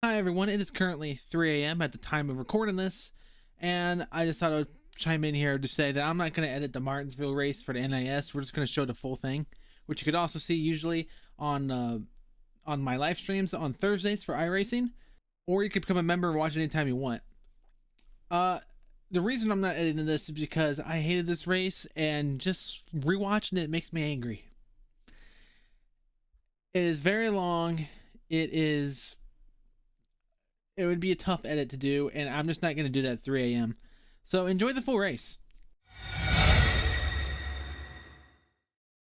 Hi everyone, it is currently 3 a.m. at the time of recording this, and I just thought I would chime in here to say that I'm not going to edit the Martinsville race for the NIS. We're just going to show the full thing, which you could also see usually on my live streams on Thursdays for iRacing, or you could become a member and watch it anytime you want. The reason I'm not editing this is because I hated this race, and just rewatching it makes me angry. It is very long. It would be a tough edit to do, and I'm just not going to do that at 3 a.m. So enjoy the full race.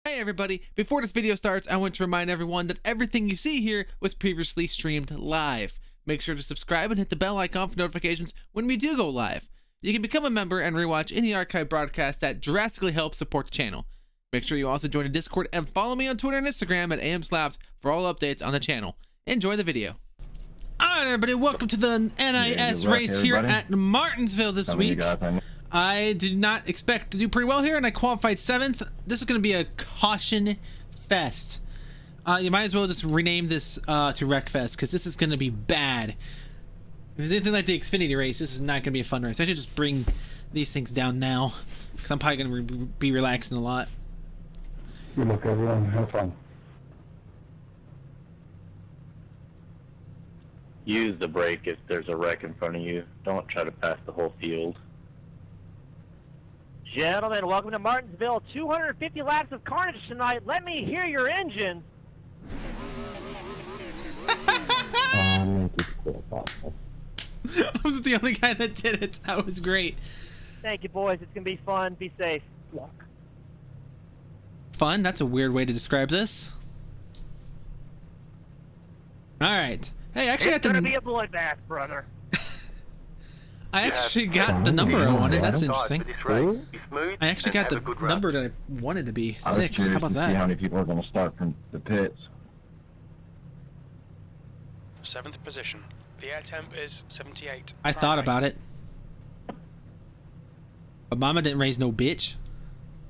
Hey everybody, before this video starts, I want to remind everyone that everything you see here was previously streamed live. Make sure to subscribe and hit the bell icon for notifications when we do go live. You can become a member and rewatch any archive broadcast that drastically helps support the channel. Make sure you also join the Discord and follow me on Twitter and Instagram at AMSlapped for all updates on the channel. Enjoy the video. Alright everybody, welcome to the NIS race here at Martinsville this week. I did not expect to do pretty well here, and I qualified 7th. This is going to be a caution fest. You might as well just rename this to Wreck Fest, because this is going to be bad. If it's anything like the Xfinity race, this is not going to be a fun race. I should just bring these things down now, because I'm probably going to be relaxing a lot. Good luck everyone, have fun. Use the brake if there's a wreck in front of you. Don't try to pass the whole field. Gentlemen, welcome to Martinsville. 250 laps of carnage tonight. Let me hear your engine. I was the only guy that did it. That was great. Thank you, boys. It's going to be fun. Be safe. Luck. Fun? That's a weird way to describe this. Alright. Hey, I actually it's got gonna be a bloodbath, brother. I actually got the number I wanted. That's interesting. I actually got the number that I wanted to be 6. How about that? See how many people are going to start from the pits. 7th position. The air temp is 78. I thought about it, but Mama didn't raise no bitch.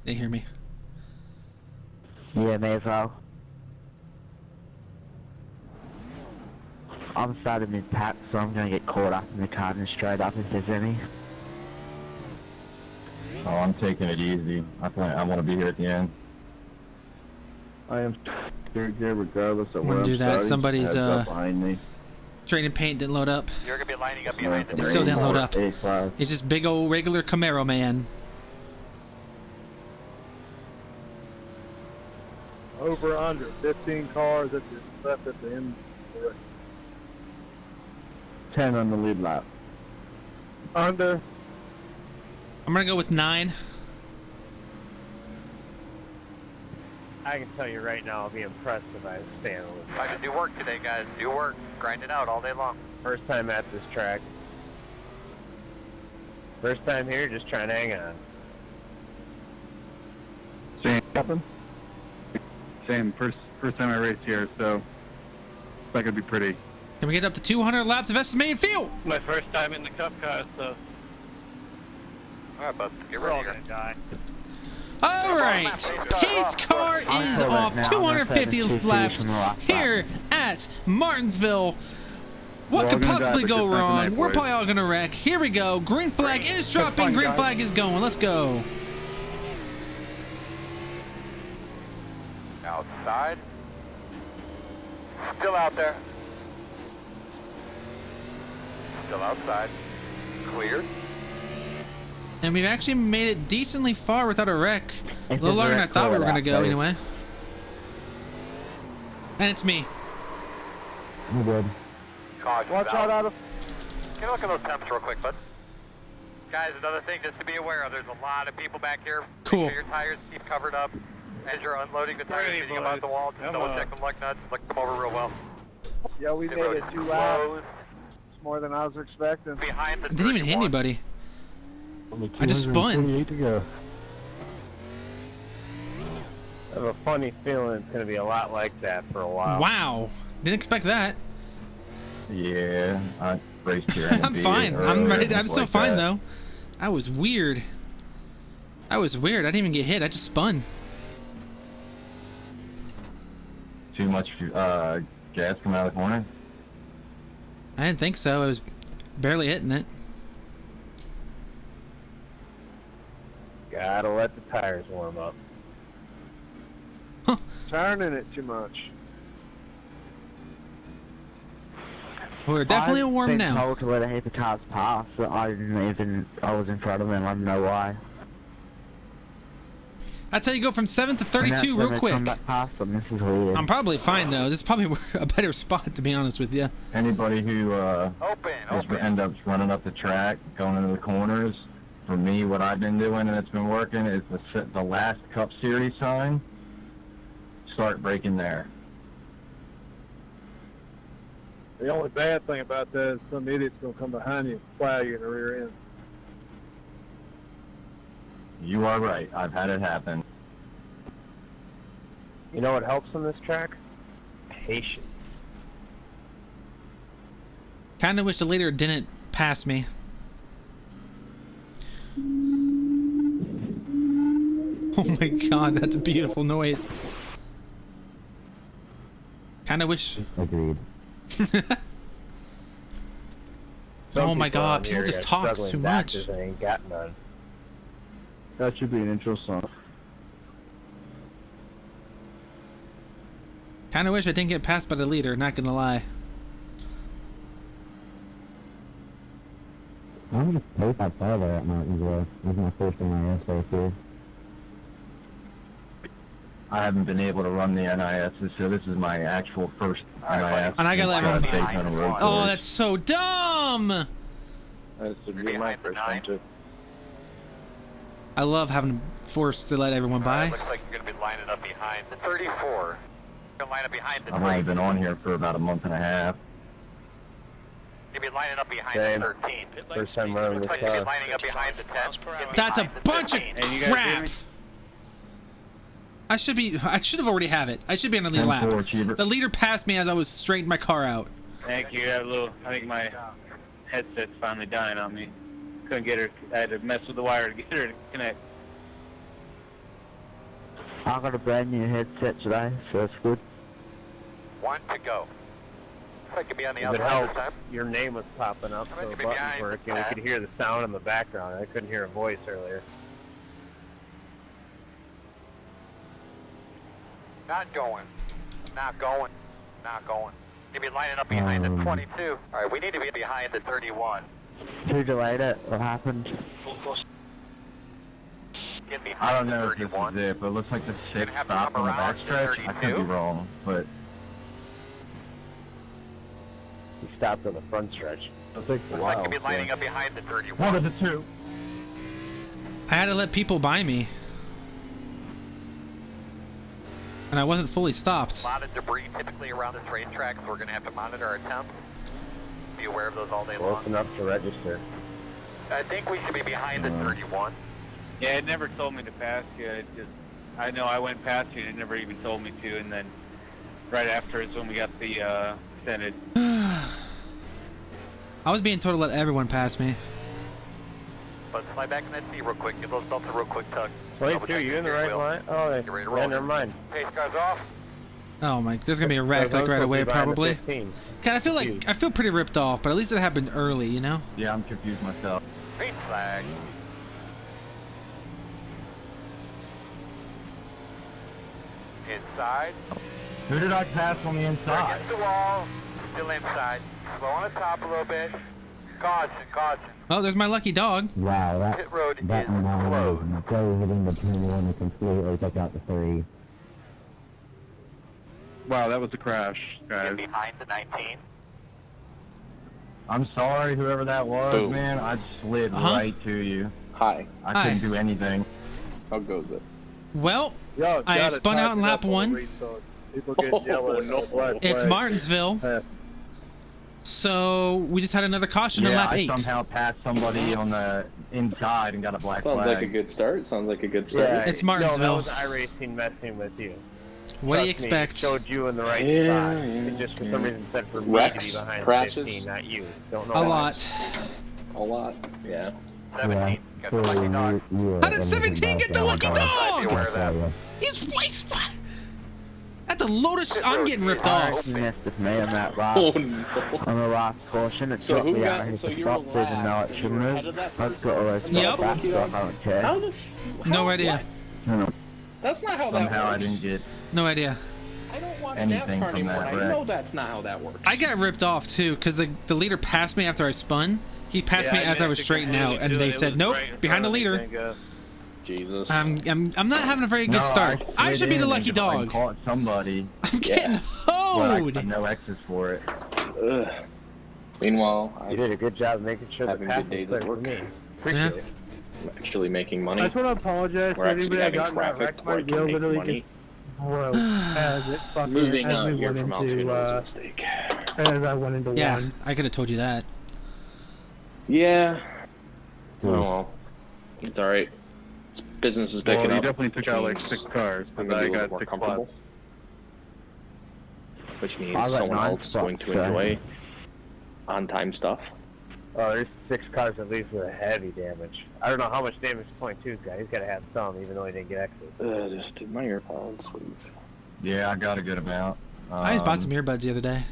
They hear me. Yeah, may as well. I'm starting mid-tap, so I'm going to get caught up in the car and straight up if there's any. Oh, I'm taking it easy. I want to be here at the end. I am here regardless of where I'm do that. starting. Somebody's behind me. Trading paint didn't load up. You're going to be lining up behind the It still didn't load up. A5. It's just big old regular Camaro man. Over under 15 cars at the left at the end of the race. 10 on the lead lap. Under. I'm gonna go with 9. I can tell you right now, I'll be impressed if I stand with Try to do work today, guys. Do work. Grind it out all day long. First time at this track. First time here, just trying to hang on. Same happen? Same. First time I raced here, so it's not gonna be pretty. Can we get up to 200 laps of estimated fuel? My first time in the Cup car, so... Alright, bud. Get We're all ready going to die. Alright, his car is off 250 laps here at Martinsville. What could possibly go wrong? We're probably all gonna wreck. Here we go. Green flag is dropping. Green flag is going. Let's go. Outside. Still out there. Still outside. Clear. And we've actually made it decently far without a wreck. A little longer than I thought we were gonna go anyway. And it's me. I'm good. Watch out of. Can you look at those temps real quick, bud? Guys, another thing just to be aware of, there's a lot of people back here. Cool. Make sure your tires keep covered up as you're unloading the tires, getting them out the wall. Just double check them like nuts. Look them over real well. Yeah, we made it 2 laps. It's more than I was expecting. Behind the I didn't even hit anybody. I just spun. To go. I have a funny feeling it's going to be a lot like that for a while. Wow. Didn't expect that. Yeah, I raced here. in a I'm beat fine. I'm earlier, ready. just I'm still like fine that. though. That was weird. I didn't even get hit. I just spun. Too much gas coming out of the corner. I didn't think so. I was barely hitting it. Gotta let the tires warm up. Turning it too much. We're definitely warm now. I've been told to let a heap of cars pass, but I was in front of them, I don't know why. That's how you go from 7th to 32 real quick. Come back past them. This is weird. I'm probably fine though. This is probably a better spot, to be honest with you. Anybody who Open. ends up running up the track, going into the corners, for me, what I've been doing and it's been working is the last Cup Series sign. Start braking there. The only bad thing about that is some idiot's gonna come behind you and plow you in the rear end. You are right. I've had it happen. You know what helps on this track? Patience. Kind of wish the leader didn't pass me. Oh my god, that's a beautiful noise. Kind of wish. Agreed. Oh my god, people just talk too much. Ain't got none. That should be an intro song. Kind of wish I didn't get passed by the leader, not gonna lie. I'm just safe outside there at Martinsville. This is my first NIS race here. I haven't been able to run the NIS, so this is my actual first NIS. And I gotta let everyone- Daytona Road Oh, Course. that's so dumb! This would be my Behind the first nine. one too. I love having forced to let everyone by. Looks like you're gonna be lining up behind the 34. You're gonna line up behind the I've only 3. been on here for about a month and a half. You'll be lining up behind Same. the 13. First time running Looks this like you'll be car. lining up behind the 10. Get That's a behind the bunch of 15. And you guys hear crap! me? I should have already have it. I should be on the lead lap. 10-4, Cheever. The leader passed me as I was straightening my car out. Thank you. I think my headset's finally dying on me. Couldn't get her. I had to mess with the wire to get her to connect. I got a brand new headset today, so that's good. 1 to go. Looks like you'll be on the If it outside this helps, time. your name was popping up, I'm so gonna the be buttons behind work, and we that. could hear the sound in the background. I couldn't hear a voice earlier. Not going. Not going. Not going. You'll be lining up behind the 22. All right, we need to be behind the 31. Who delayed it? What happened? Get behind I don't the know if this 31. is it, but it looks like the 6 have to stopped come on the around backstretch. to I could be 32. wrong, but He stopped on the front stretch. it takes a Looks like while. you'll be lining so. up behind the 31. One of the two. I had to let people by me. And I wasn't fully stopped. A lot of debris typically around this racetrack, so we're going to have to monitor our temps. Be aware of those all day Close long. enough to register. I think we should be behind the 31. Yeah, it never told me to pass you. I know I went past you, and it never even told me to. And then right after is when we got the extended. I was being told to let everyone pass me. Let's slide back in that seat real quick. Give those belts a real quick tug. 22, you in the right line? Oh, Get ready to roll. yeah, never mind. Pace cars off. Oh my, there's gonna be a wreck So like those right will be away behind the probably. 15. God, I feel pretty ripped off, but at least it happened early, you know? Yeah, I'm confused myself. Green flag. Inside. Who did I pass on the We're inside? against the wall. Still inside. Slow on the top a little bit. Caution, caution. Oh, there's my lucky dog. Wow, that Pit road is that closed. drove it into turn 1 and completely took out the 3. Wow, that was a crash, Get guys. behind the 19. I'm sorry, whoever that was, Boom. man. I slid Uh-huh. right to you. Hi, I Hi. couldn't do anything. how goes it? Well, Yo, I gotta spun out in tighten lap up on 1. the restart. People get yelling. no. It's Martinsville. So we just had another caution in Yeah, lap I 8. somehow passed somebody on the inside and got a black Sounds flag. like a good start. Sounds like a good start. Yeah, It's No, Martinsville. that was iRacing messing with you. What do you Trust me, expect? it showed you in the right Yeah, spot. yeah, It just for some reason said for me Wrecks, to be behind crashes. 15, not you. Don't know A why. lot. A lot. Yeah. 17. Got the lucky dog. How did 17 get the lucky Be dog? aware of that. He's what? That's the Lotus? I'm getting ripped off. He missed with me on that lap. Oh no. On the last caution, it So took who me out got? of So his you were spots even though last. it You shouldn't were have. ahead of that I've got all those Yep. spots back, so I don't care. How the? No how- idea. what? That's not how that Somehow I works. didn't get No idea. I don't watch anything NASCAR from anymore. that I wreck. know that's not how that works. I got ripped off too because the leader passed me after I spun. He passed me as I was straightening out, and they said, "Nope, behind the leader." Jesus. I'm not having a very good No, start. I slid should be the in lucky and I dog. caught somebody, I'm getting but I hoed. got no X's for it. Ugh. Meanwhile, You did a good job making sure the Having path good days was at clear for work. me. Appreciate it. I'm actually making money. I just want to apologize We're to actually anybody I having got in that traffic wreck. where My I can wheel make literally money. just broke as it fucking Moving as up we here went from Altoona into was a mistake. as I went into Yeah, one. I could have told you that. Yeah. Oh well. It's alright. Business is picking Well, you up. definitely took which out like means 6 cars, I'm but gonna I be a little got more 6 comfortable. spots. Which means I got someone 9 else is going spots, to so- enjoy on-time stuff. Oh, there's 6 cars at least with heavy damage. I don't know how much damage 22's got. He's got to have some, even though he didn't get X's. Just did my earpods leave? Yeah, I got a good amount. I just bought some earbuds the other day.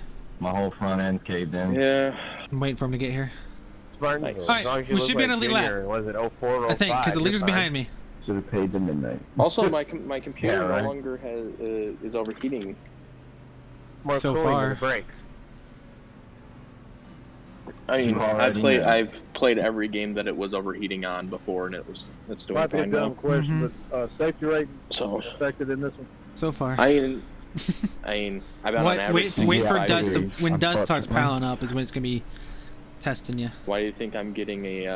My whole front end caved in. Yeah. I'm waiting for him to get here. Martin, Nice. as Alright, long as you we look should be like on a lead Junior, lap. Was it 04 or 05? I think because the you're leader's fine. behind me. Should have paid the midnight. Also, my computer Yeah, right. no longer has is overheating. More So cooling than far. the brakes. I mean, You already know. I've played every game that it was overheating on before, and it's doing Might be a fine dumb now. question, but safety rate So affected in this one. So far. I mean, I've been on average. Wait for 65 dust. degrees. When dust starts Unfortunately. piling up is when it's gonna be testing you. Why do you think I'm getting a?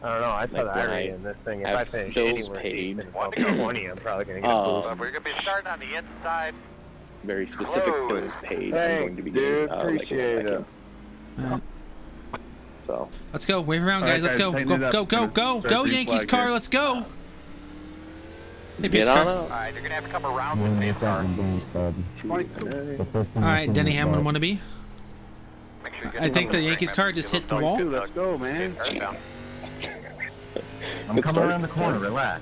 I don't know. I put Like when irony I in this thing. If have I finish bills anywhere paid. deep in top 20, I'm probably going to get a boost. We're gonna be starting on the inside. very specific bills paid. I'm Thanks, going to be getting dude. like Appreciate a it. Alright, So let's go. Wave around, guys. Alright, Let's guys, go. tighten Go, it up. go, go, Gonna go, start go, green Yankees flag car. here. Let's go. Hey, get Pete's on car. up. Alright, you're gonna have a couple rounds When with they me, got car. them down, All right, Denny Hamlin wanna be. Make sure you get I think the some Yankees ring, car man. just Give hit the them wall. Dude, let's go, man. cars down. I'm Good coming start. around the corner, relax.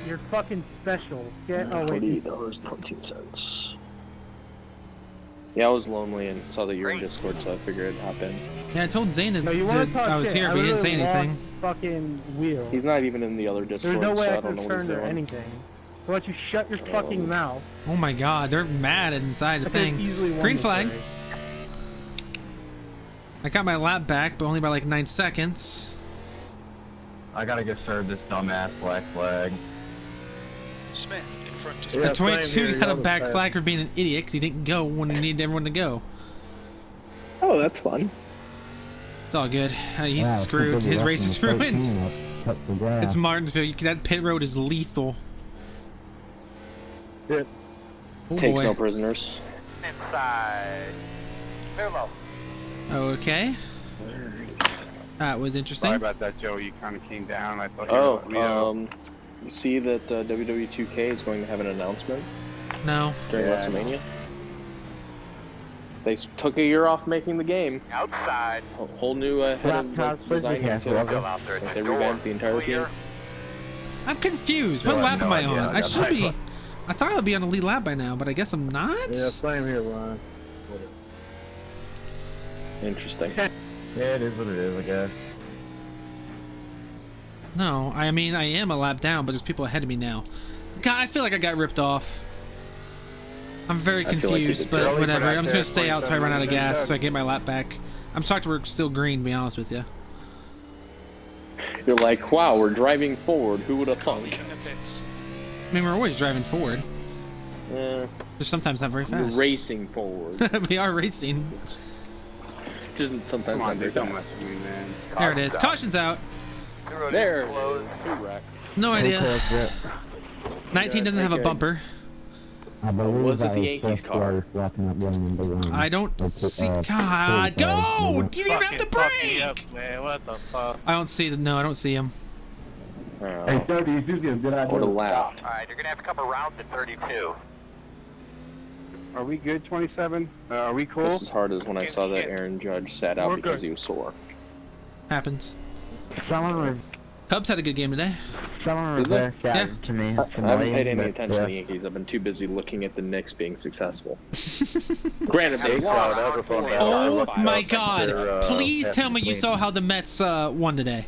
You're fucking special. Get away. $40.14. Yeah, I was lonely and saw that you were in Great. Discord, so I figured I'd hop in. Yeah, I told Zane No, you want that to talk I was shit. here, I but he didn't say literally anything. lost fucking wheel. He's not even in the other Discord, There's no way so I I don't could know have what he's turned or doing. anything. Why don't you shut your fucking mouth? Oh my God, they're mad inside the I could've thing. easily won Green this flag. race. I got my lap back, but only by like 9 seconds. I gotta get served this dumbass black flag. Smith in front to Yeah, The same 22 here, got a you're back on the flag for being an idiot because he didn't go when he needed everyone to go. Oh, that's fun. It's all good. He's screwed. His race is ruined. It's Martinsville. That pit road is lethal. Yeah. Oh Takes no boy. prisoners. Inside. Very low. Okay. That was interesting. Sorry about that, Joe. You kind of came down. I thought you were letting me out. You see that WWE2K is going to have an announcement No. during Yeah, WrestleMania? They took a year off making the game. Outside. Whole new head of Laptops, please be design careful, too. okay? Still out there at Like the they door. revamped the entire Clear. game. I'm confused. Still What lap have no am I idea. on? I I got should my be. fuck. I thought I'd be on a lead lap by now, but I guess I'm not. Yeah, same here, Ryan. Interesting. Yeah, it is what it is, I guess. No, I mean I am a lap down, but there's people ahead of me now. God, I feel like I got ripped off. I'm very I feel like you confused, did but too. Early whatever. for I'm just gonna that stay out till I run out of 27 gas so I minutes. get my lap back. I'm shocked we're still green, to be honest with you. You're like, wow, we're driving forward. Who would have thunk? leaving the pits. I mean, we're always driving forward. Eh, Just sometimes not very we're fast. racing forward. We are racing. Just sometimes Come on, not very dude. Don't fast. mess with me, man. There it is. Caution's out. The road There is it closed. is. Two wrecks. No idea. 19 doesn't have a okay. bumper. I believe Was it that the was Yankees just car? where I was wrapping up running number 1. I don't see. God, full go! size, You didn't even have to brake. man. What the fuck? I don't see the. No, I don't see him. Hey, Toby, you do get a good idea. Would have laughed. Alright, you're gonna have a couple rounds at 32. Are we good, 27? Are we cool? Just as hard as when I saw that Aaron Judge sat out We're because good. he was sore. Happens. Someone was Cubs had a good game today. Someone Did they? reverse shouted to me. I It's haven't paid annoying, any but, attention to the Yankees. I've been too busy looking at the Knicks being successful. Granted, they lost. Oh my Five. God! Please tell me you saw how the Mets won today.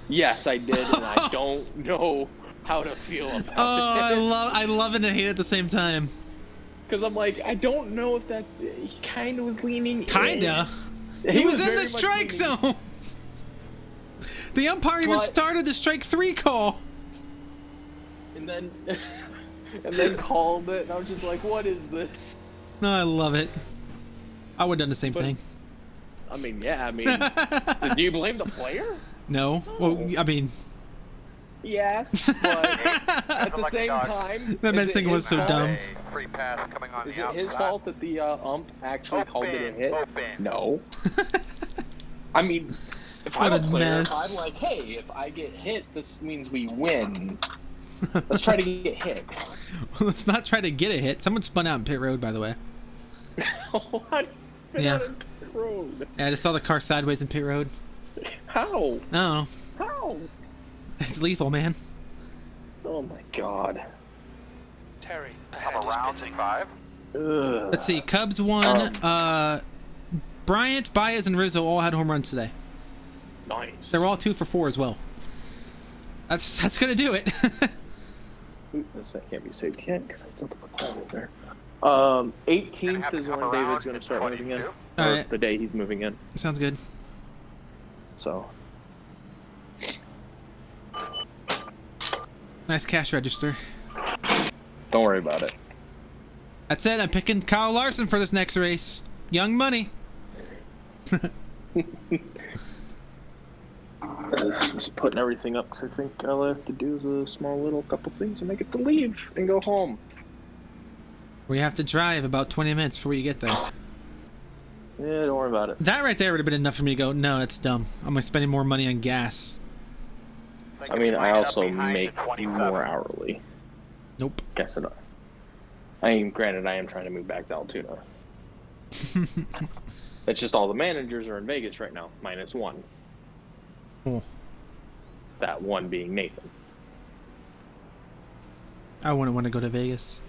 Yes, I did, and I don't know how to feel about it. I love it and hate it at the same time. Because I'm like, I don't know if that he kind of was leaning. Kinda. In. He was in very the much strike leaning. zone. The umpire even But- started the strike 3 call. And then called it, and I was just like, what is this? No, I love it. I would have done the same But- thing. I mean, yeah, I mean, do you blame the player? No. Well, I mean, Yes, but at the same time, that Mets is it thing was his so fault? dumb. Free pass coming on Is the it his outside. fault that the ump actually called it a hit? Open. No. I mean, if What I'm a a player, mess. I'm like, hey, if I get hit, this means we win. Let's try to get hit. Let's not try to get a hit. Someone spun out in pit road, by the way. What? Yeah. Road. Yeah, I just saw the car sideways in pit road. How? No, How? it's lethal, man. Oh my god. Terry, I'm ahead around is pitting. 5. Ugh. Let's see. Cubs won. Bryant, Baez, and Rizzo all had home runs today. Nice. They were all 2 for 4 as well. That's gonna do it. Ooh, this can't be saved yet because I still have a call there. 18th is when David's going to start moving in. Or Alright. the day he's moving in. Sounds good. So. Nice cash register. Don't worry about it. That's it. I'm picking Kyle Larson for this next race. Young money. Just putting everything up because I think all I have to do is a small little couple things and I get to leave and go home. We have to drive about 20 minutes before you get there. Yeah, don't worry about it. That right there would have been enough for me to go, no, that's dumb. I'm spending more money on gas. I mean, I also make more hourly. Nope. Guess it. I mean, granted, I am trying to move back to Altoona. It's just all the managers are in Vegas right now, minus one. Cool. That one being Nathan. I wouldn't want to go to Vegas.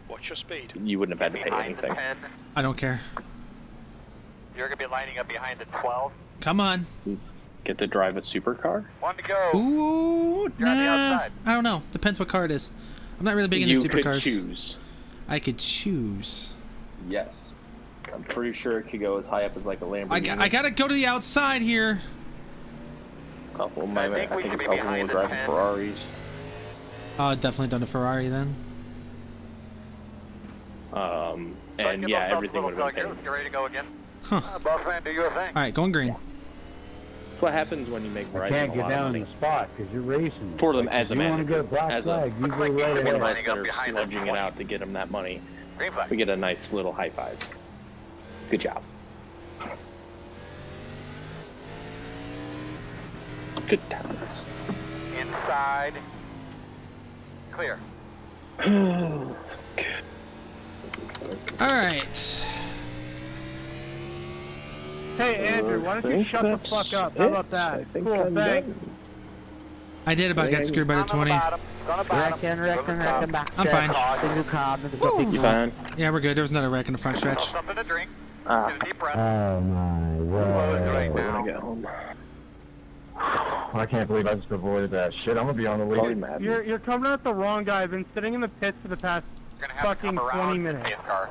Watch your speed. You wouldn't have had to pay Behind the anything. 10. I don't care. You're going to be lining up behind the 12. Come on. Get to drive a supercar? 1 to go. Ooh, You're on the nah. outside. I don't know. Depends what car it is. I'm not really big into You supercars. could choose. I could choose. Yes. I'm pretty sure it could go as high up as like a Lamborghini. I gotta go to the outside here. Couple of my, I think we should a be couple of them behind were the driving 10. Ferraris. Definitely done a Ferrari then. And yeah, everything would have been paid. You ready to go again? Huh. Boss man, do your thing. All right, going green. That's what happens when you make I Verizon can't a get lot of down money. in the spot because you're racing. For them Like, as a if you want to manager, get a black as a- flag, you go right One of ahead. us Lining that up are behind the sludging it 20. out to get them that money. Green flag. We get a nice little high five. Good job. Good times. Inside. Clear. All right. Hey, Andrew, why don't you shut the fuck up? How about that? Cool, thanks. I did about get screwed by the 20. Reckon back. I'm fine. Single car, You fine? Yeah, we're good. There was another wreck in the front stretch. Something to drink. Ah, Get a deep breath. Oh my Close right word. when I now. get home. I can't believe I just avoided that shit. I'm gonna be on the Probably lead. mad. You're coming at the wrong guy. I've been sitting in the pits for the past You're gonna have fucking to come around 20 minutes. his car.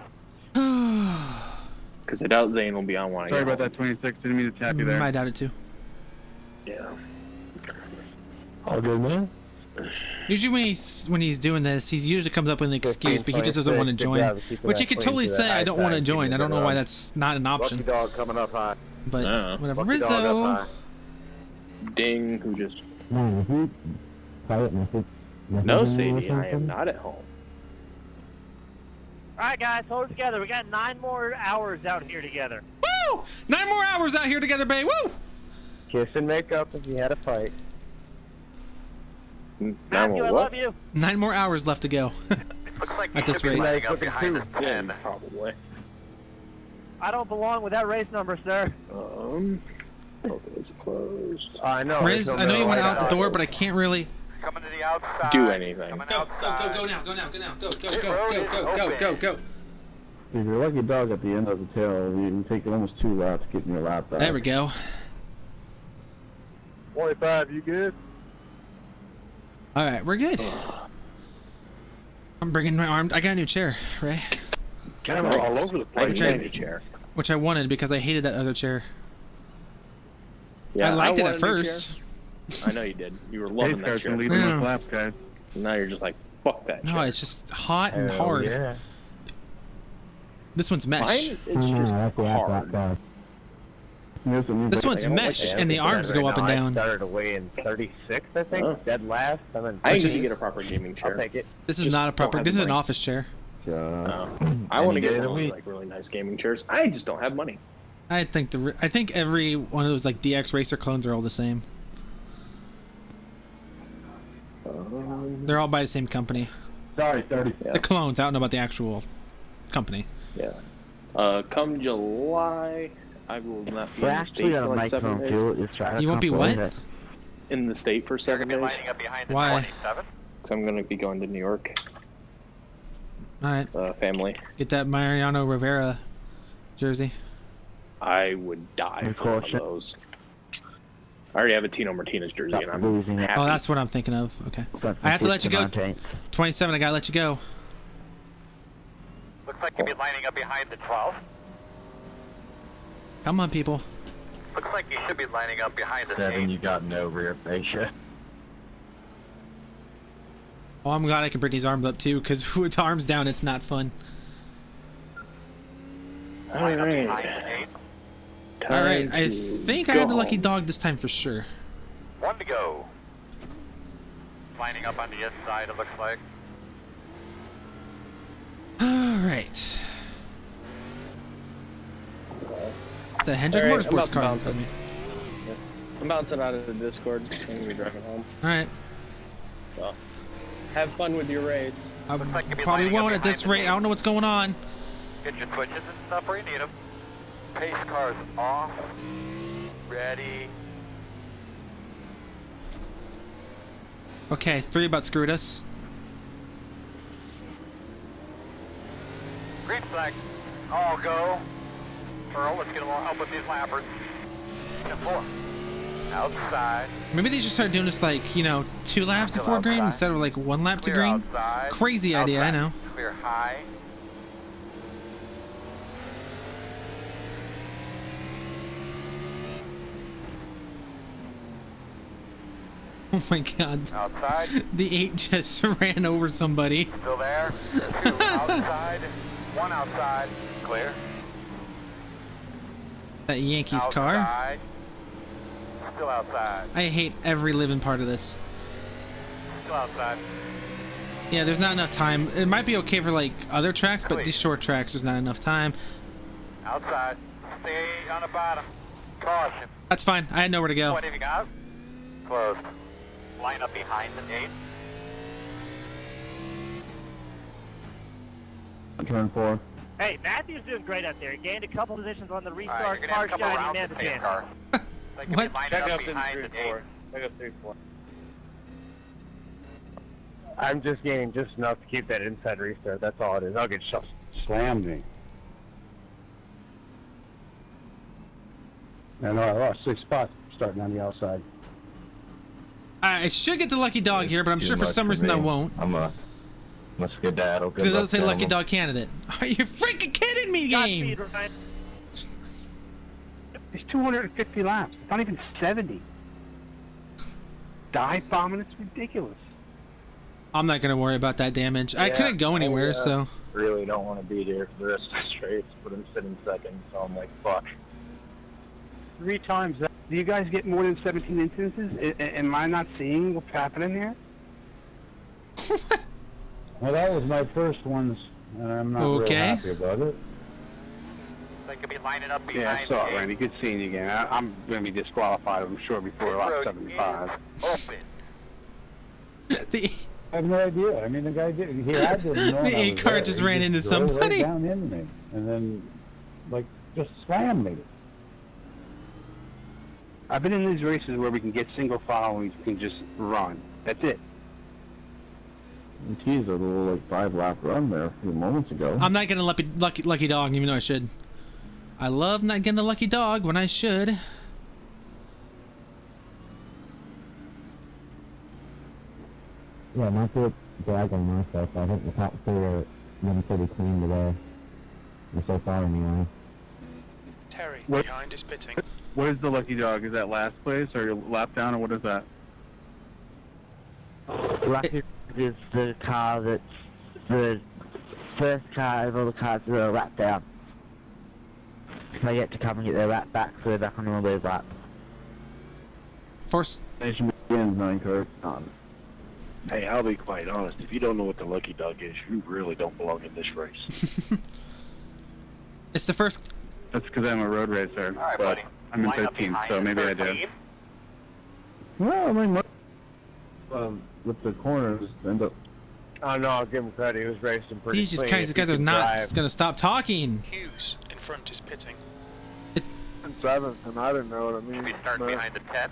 Because I doubt Zane will be on when I Sorry get about that, 26. Didn't mean to tap you there. I doubt it too. Yeah. All good, man. Usually when he's doing this, he usually comes up with an excuse, but he just doesn't want to join. Which he could totally say, I don't want to join. I don't know why that's not an option. dog coming up high. But Yeah. whatever. Lucky dog up Rizzo. high. Ding, who just... No, No, Sadie, I am not at home. Alright, guys, hold it together. We got 9 more hours out here together. Woo! 9 more hours out here together, babe. Woo! Kiss and make up if you had a fight. Matthew, I love you. 9 more hours left to go. Looks like At you this should be rate. lining up behind the Yeah, 10. probably. I don't belong with that race number, sir. Both of those are closed. I know. Riz, there's no I know you middle went light out the door, out. but I can't really. Coming to the outside. Do anything. Coming Go outside. now, go now, go now. Go. If you're lucky dog at the end of the tail, you can take almost 2 laps getting your lap back. There we go. 25, you good? All right, we're good. I'm bringing my arm. I got a new chair, Ray, Kind of all over the I place. changed a chair. which I wanted because I hated that other chair. Yeah, I liked it wanted at a new first. chair. I know you did. You were loving that chair. leaving Yeah. those laps, guys. Now you're just like, fuck that No, chair. it's just hot and Hell hard. Yeah. This one's mesh. Mine, it's just hard. This one's I don't like mesh, that. and the Right arms go up and now, I down. started away in 36, I think. Oh. Dead last. And then I Which need is- to get a proper gaming chair. I'll take it. This is Just not a don't proper. have This the is an money. office chair. I Any want to day get of the one of those, week. like really nice gaming chairs. I just don't have money. I think every one of those like DX Racer clones are all the same. They're all by the same company. Sorry, 30. Yeah. The clones. I don't know about the actual company. Yeah. Come July, I will not be We in the actually state got for a like mic 7 phone days. too. It's trying to You won't be control what? it. In the state for You're 7 going to be days. lining up behind the Why? 27. So I'm going to be going to New York. All right, Family. get that Mariano Rivera jersey. I would die Of for one of course. those. I already have a Tino Martinez jersey, Stop and I'm losing it. happy. Oh, that's what I'm thinking of. Okay, But I have to let you go. Monte. 27. I gotta let you go. Looks like you'll be lining up behind the 12. Come on, people. Looks like you should be lining up behind the 7, 8. you got no rear fascia. Oh, I'm glad I can bring these arms up too, because with arms down, it's not fun. Line up Alright. behind the 8. All right, I Time think to I had the go lucky home. dog this time for sure. 1 to go. Lining up on the inside, it looks like. All right. It's a Hendrick All right, Motorsports I'm car about for me. I'm bouncing out of the Discord. I'm going to be driving home. All right. So, have fun with your race. I Looks like you'll be probably lining up won't at this behind the rate. I don't know what's going on. Get your twitches and stuff where you need them. Pace cars off. Ready. Okay, 3 about screwed us. Green flag. All go. Earl, let's get a little help with these lappers. 10-4. Outside. Maybe they should start doing this like, you know, 2 laps Still before green outside. instead of like 1 lap to Clear green. outside. Crazy idea, I Outside. know. Clear high. Oh my god. Outside. The 8 just ran over somebody. Still there. 2 outside. 1 outside. Clear. That Yankees car. Outside. Still outside. I hate every living part of this. Still outside. Yeah, there's not enough time. It might be okay for like other tracks, but these short tracks, there's not enough time. Outside. Stay on the bottom. Caution. That's fine. I had nowhere to go. Pointing out. Closed. Line up behind the 8. Turn 4. Hey, Matthew's doing great out there. He gained a couple positions on the All right, restart. you're gonna have Car a couple shiny, rounds man to the pace chance. car. Like What? Line Check up up in behind the 3-4. 8. Check up 3-4. I'm just gaining just enough to keep that inside restart. That's all it is. I'll get shot. Slammed me. I know I lost 6 spots starting on the outside. I should get the lucky dog here, but I'm Too sure for much some reason I me. won't. I'm a skedaddle. Because it doesn't say lucky dog candidate. Are you freaking kidding me, game? Godspeed, Ryan. It's 250 laps. It's not even 70. Dive bombing, it's ridiculous. I'm not gonna worry about that damage. I couldn't go anywhere, so. Really don't want to be there for the rest of the race, but I'm sitting second, so I'm like, fuck. 3 times that. Do you guys get more than 17 instances? Am I not seeing what's happening here? Well, that was my first ones, and I'm not real Okay. happy about it. They could be lining up behind Yeah, I saw it, the 8. Randy. Good seeing you again. I'm going to be disqualified, I'm sure, before lap Road 75. is open. The, I have no idea. I mean, the guy did. I didn't know. The I A was car there. just He ran into drove somebody. Right down into me, and then, like, just slammed me. I've been in these races where we can get single file and we can just run. That's it. You teased a little like 5-lap run there a few moments ago. I'm not getting a lucky dog, even though I should. I love not getting a lucky dog when I should. Yeah, not to drag on myself. I think the top three are running pretty clean today. So far, anyway. Terry, What? behind is pitting. What is the lucky dog? Is that last place or your lap down or what is that? Lucky is the car that's the first car of all the cars that are lap down. They get to come and get their lap back, so they're back on all their laps. Force. Station begins, 9 cars. Hey, I'll be quite honest. If you don't know what the lucky dog is, you really don't belong in this race. It's the first. That's because I'm a road racer. All right, but buddy. I'm in Line up 13th, behind so the maybe I 13th. did. Well, I mean, with the corners, end up. Oh no, I'll give him credit. He was racing pretty These clean. guys If he are could not drive. gonna stop talking. Hughes in front is pitting. I'm 7th, and I didn't know what I mean. Should be starting behind the 10.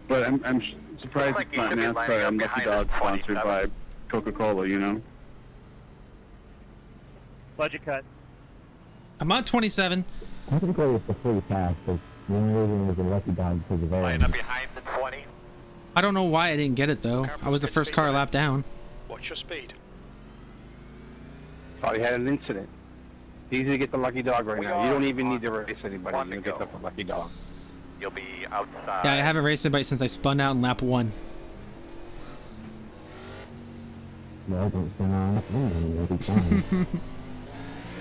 But I'm surprised Looks like it's you not should be lining NASCAR. up I'm Lucky behind Dog the sponsored 27. by Coca-Cola, you know? Budget cut. I'm on 27. Technically, it's the free pass, because the only reason it was a lucky dog because of Line Aaron. up behind the 20. I don't know why I didn't get it though. I was the first car lap down. Watch your speed. Probably had an incident. It's easy to get the lucky dog right We now. You are don't even need to on race anybody. one You to get go. the lucky dog. You'll be outside. Yeah, I haven't raced anybody since I spun out in lap 1. No, don't spin on it. It'll be fine.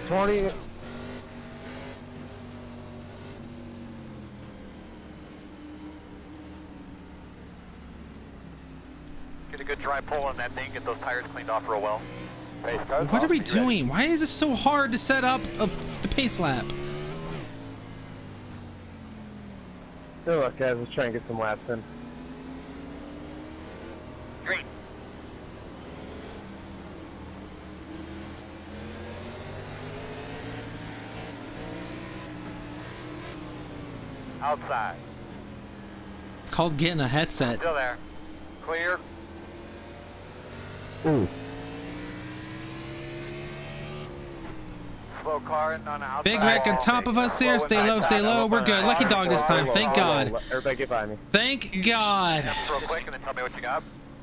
20. Get a good dry pull on that thing. Get those tires cleaned off real well. Pace cars What off, are we be ready. doing? Why is this so hard to set up the pace lap? Good luck, guys. Let's try and get some laps in. Green. Outside. It's called getting a headset. Still there. Clear. Ooh, Slow car in on the outside. Big wreck on top of us here. Stay low, stay low. We're good. Lucky dog this time. Thank God. Everybody get by me. Thank God. Real quick and then tell me what you got.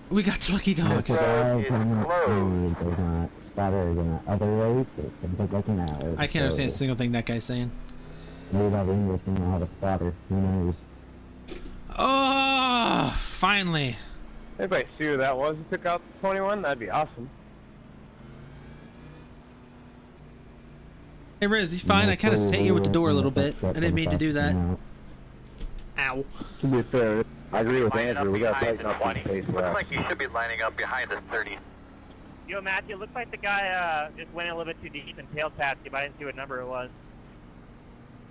We got the lucky dog. lucky dog coming up clean. There's not spotters in the other race. It's something looking out. I can't understand a single thing that guy's saying. Maybe that English and not a spotter. Who knows? Oh, finally. Anybody see who that was who took out 21? That'd be awesome. Hey Riz, you fine? I kind of hit you with the door a little bit. I didn't mean to do that. Ow. To be fair, I agree with Lining up Andrew. We got to behind tighten the up 20. these pace Looks laps. like you should be lining up behind the 30. Yo, Matthew, looks like the guy just went a little bit too deep and tailed past you, but I didn't see what number it was.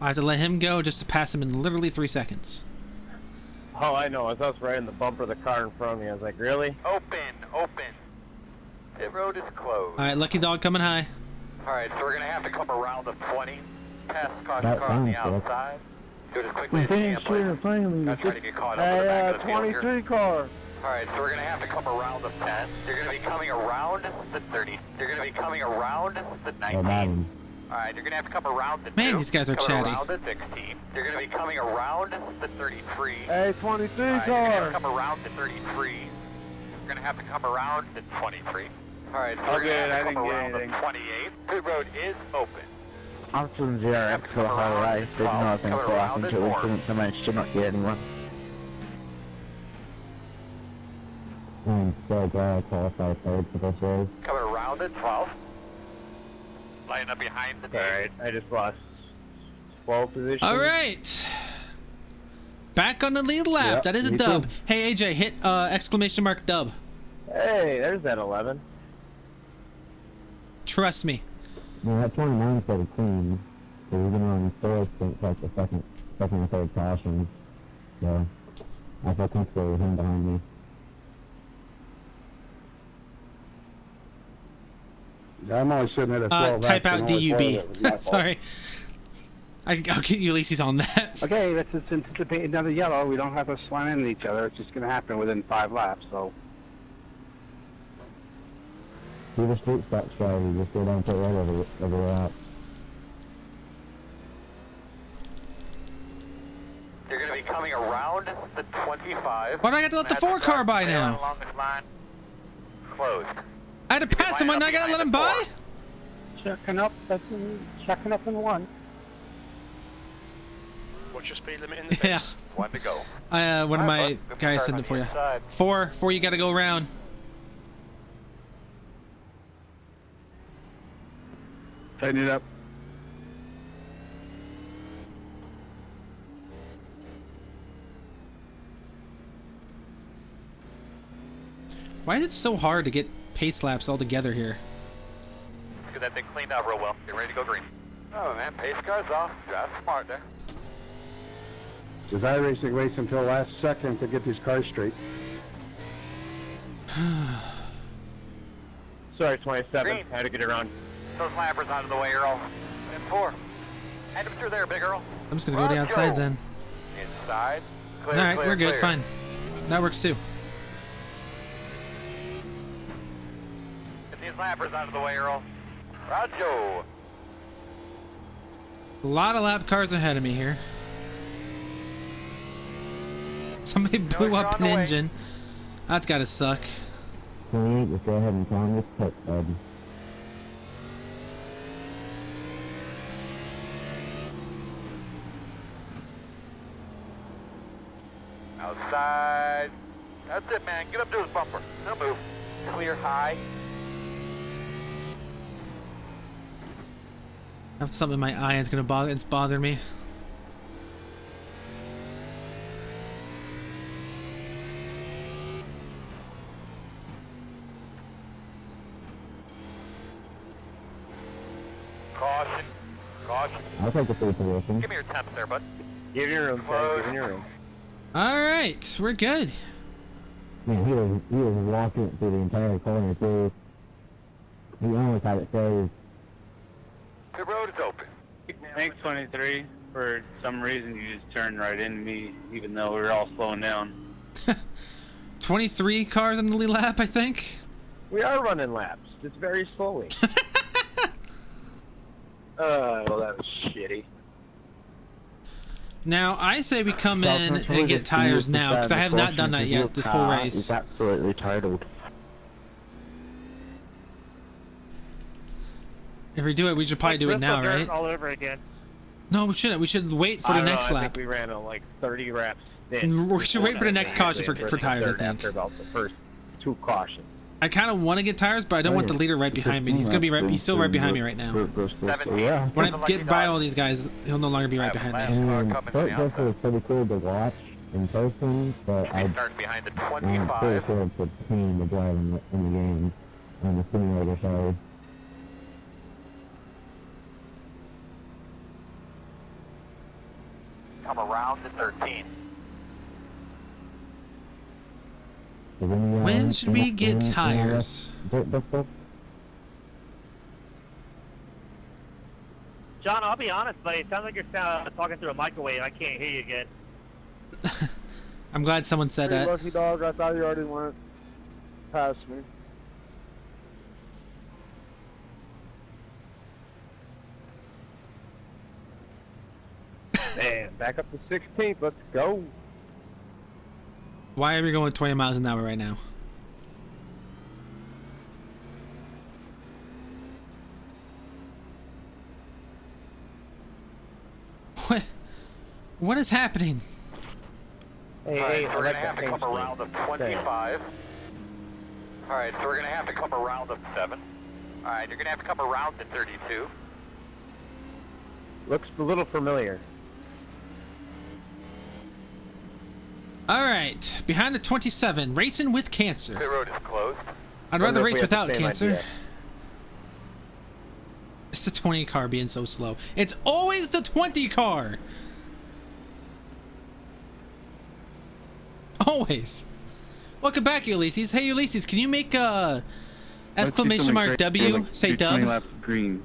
I have to let him go just to pass him in literally 3 seconds. Oh, I know. I was right in the bumper of the car in front of me. I was like, really? Open, open. Pit road is closed. All right, lucky dog coming high. Alright, so we're going to have to come around the 20. Pass the caution That car on the sounds good. outside. Do it as quickly We as you can, finished here, please. finally. Not try to get caught up in the back of the field here. 23 car. Alright, so we're going to have to come around the 10. You're going to be coming around the 30. You're going to be coming around the 19. Alright, you're going to have to come around the 2. Man, these guys are coming chatty. around the 16. You're going to be coming around the 33. Hey, 23 Alright, you're going to car. have to come around the 33. You're going to have to come around the 23. Alright, so we're going to Okay, I have to didn't come get around the anything. 28. Pit road is open. I was in 0x for the whole race. There's nothing Coming for around us this until we horn. couldn't manage to not get anyone. I'm so glad I qualified third for this race. Coming around at 12. Lining up behind the 8. Alright, I just lost 12 positions. All right. Back on the lead lap. Yep, That is a me dub. too. Hey, AJ, hit exclamation mark dub. Hey, there's that 11. Trust me. Yeah, that 29's pretty clean. So we're gonna run fourth since like the second or third caution. So I feel comfortable with him behind me. I'm only sitting at a 12. Type out DUB. Sorry. I'll get Ulysses on that. Okay, let's just anticipate another yellow. We don't have to slam into each other. It's just going to happen within 5 laps, so. Do the street stock strategy, just go down and put right over the route. You're going to be coming around the 25. Why do I have to let the 4 car by now? Along this line. Closed. I had to pass him, and I gotta let him by? Checking up in 1. What's your speed limit in the pits? Yeah. 1 to go. One of my guys sent it for you. 4, you gotta go around. Tighten it up. Why is it so hard to get pace laps all together here? Get that thing cleaned out real well. Get ready to go green. Oh man, pace car's off. Drive smart there. Does iRacing race until last second to get these cars straight? Sorry, 27. Green. Had to get around. Those lappers out of the way, Earl. And 4. Head them through there, big Earl. I'm just gonna go to the outside then. Inside. Clear, Alright, clear, we're good, clear. fine. That works too. Get these lappers out of the way, Earl. Roger. A lot of lap cars ahead of me here. Somebody blew up an engine. That's gotta suck. 28, just go ahead and climb this pit, bud. Outside. That's it, man. Get up to his bumper. Don't move. Clear high. I have something in my eye. It's bothering me. Caution. Caution. I'll take the 3 position. Give me your temps there, bud. Give your room, Ted. Give your room. All right, we're good. Man, he was walking through the entire corner too. He almost had it saved. The road is open. Thanks, 23. For some reason, you just turned right into me, even though we were all slowing down. 23 cars on the lead lap, I think. We are running laps, just very slowly. Well, that was shitty. Now, I say we come in and get tires now, because I have not done that yet this whole race. It's absolutely totaled. If we do it, we should probably do it now, right? All over again. No, we shouldn't. We should wait for I the don't know, next I lap. think we ran like 30 reps in. We should wait for the next caution for tires, I think. After about the first 2 cautions. I kind of want to get tires, but I don't want the leader right behind me. He's gonna be right. He's still right behind me right now. Yeah. When I get by all these guys, he'll no longer be right behind me. I mean, Port was pretty cool to watch in person, but I'm Start behind the pretty 25. sure it's a pain to drive in the game on the simulator side. Come around to 13. When should we get tires? John, I'll be honest, buddy. It sounds like you're talking through a microwave. I can't hear you again. I'm glad someone said Hey, that. lucky dog, I thought you already went past me. Man, back up to 16th. Let's go. Why are we going 20 miles an hour right now? What is happening? Hey, Alright, hey, so I we're like gonna have that to paint come scheme. around of 25. Alright, so we're gonna have to come around of 7. Alright, you're gonna have to come around to 32. Looks a little familiar. All right, behind the 27, racing with cancer. Pit road is closed. I'd Wonder rather if race we have the without same cancer. idea. It's the 20 car being so slow. It's always the 20 car. Always. Welcome back, Ulysses. Hey, Ulysses, can you make exclamation mark W say dub? Green.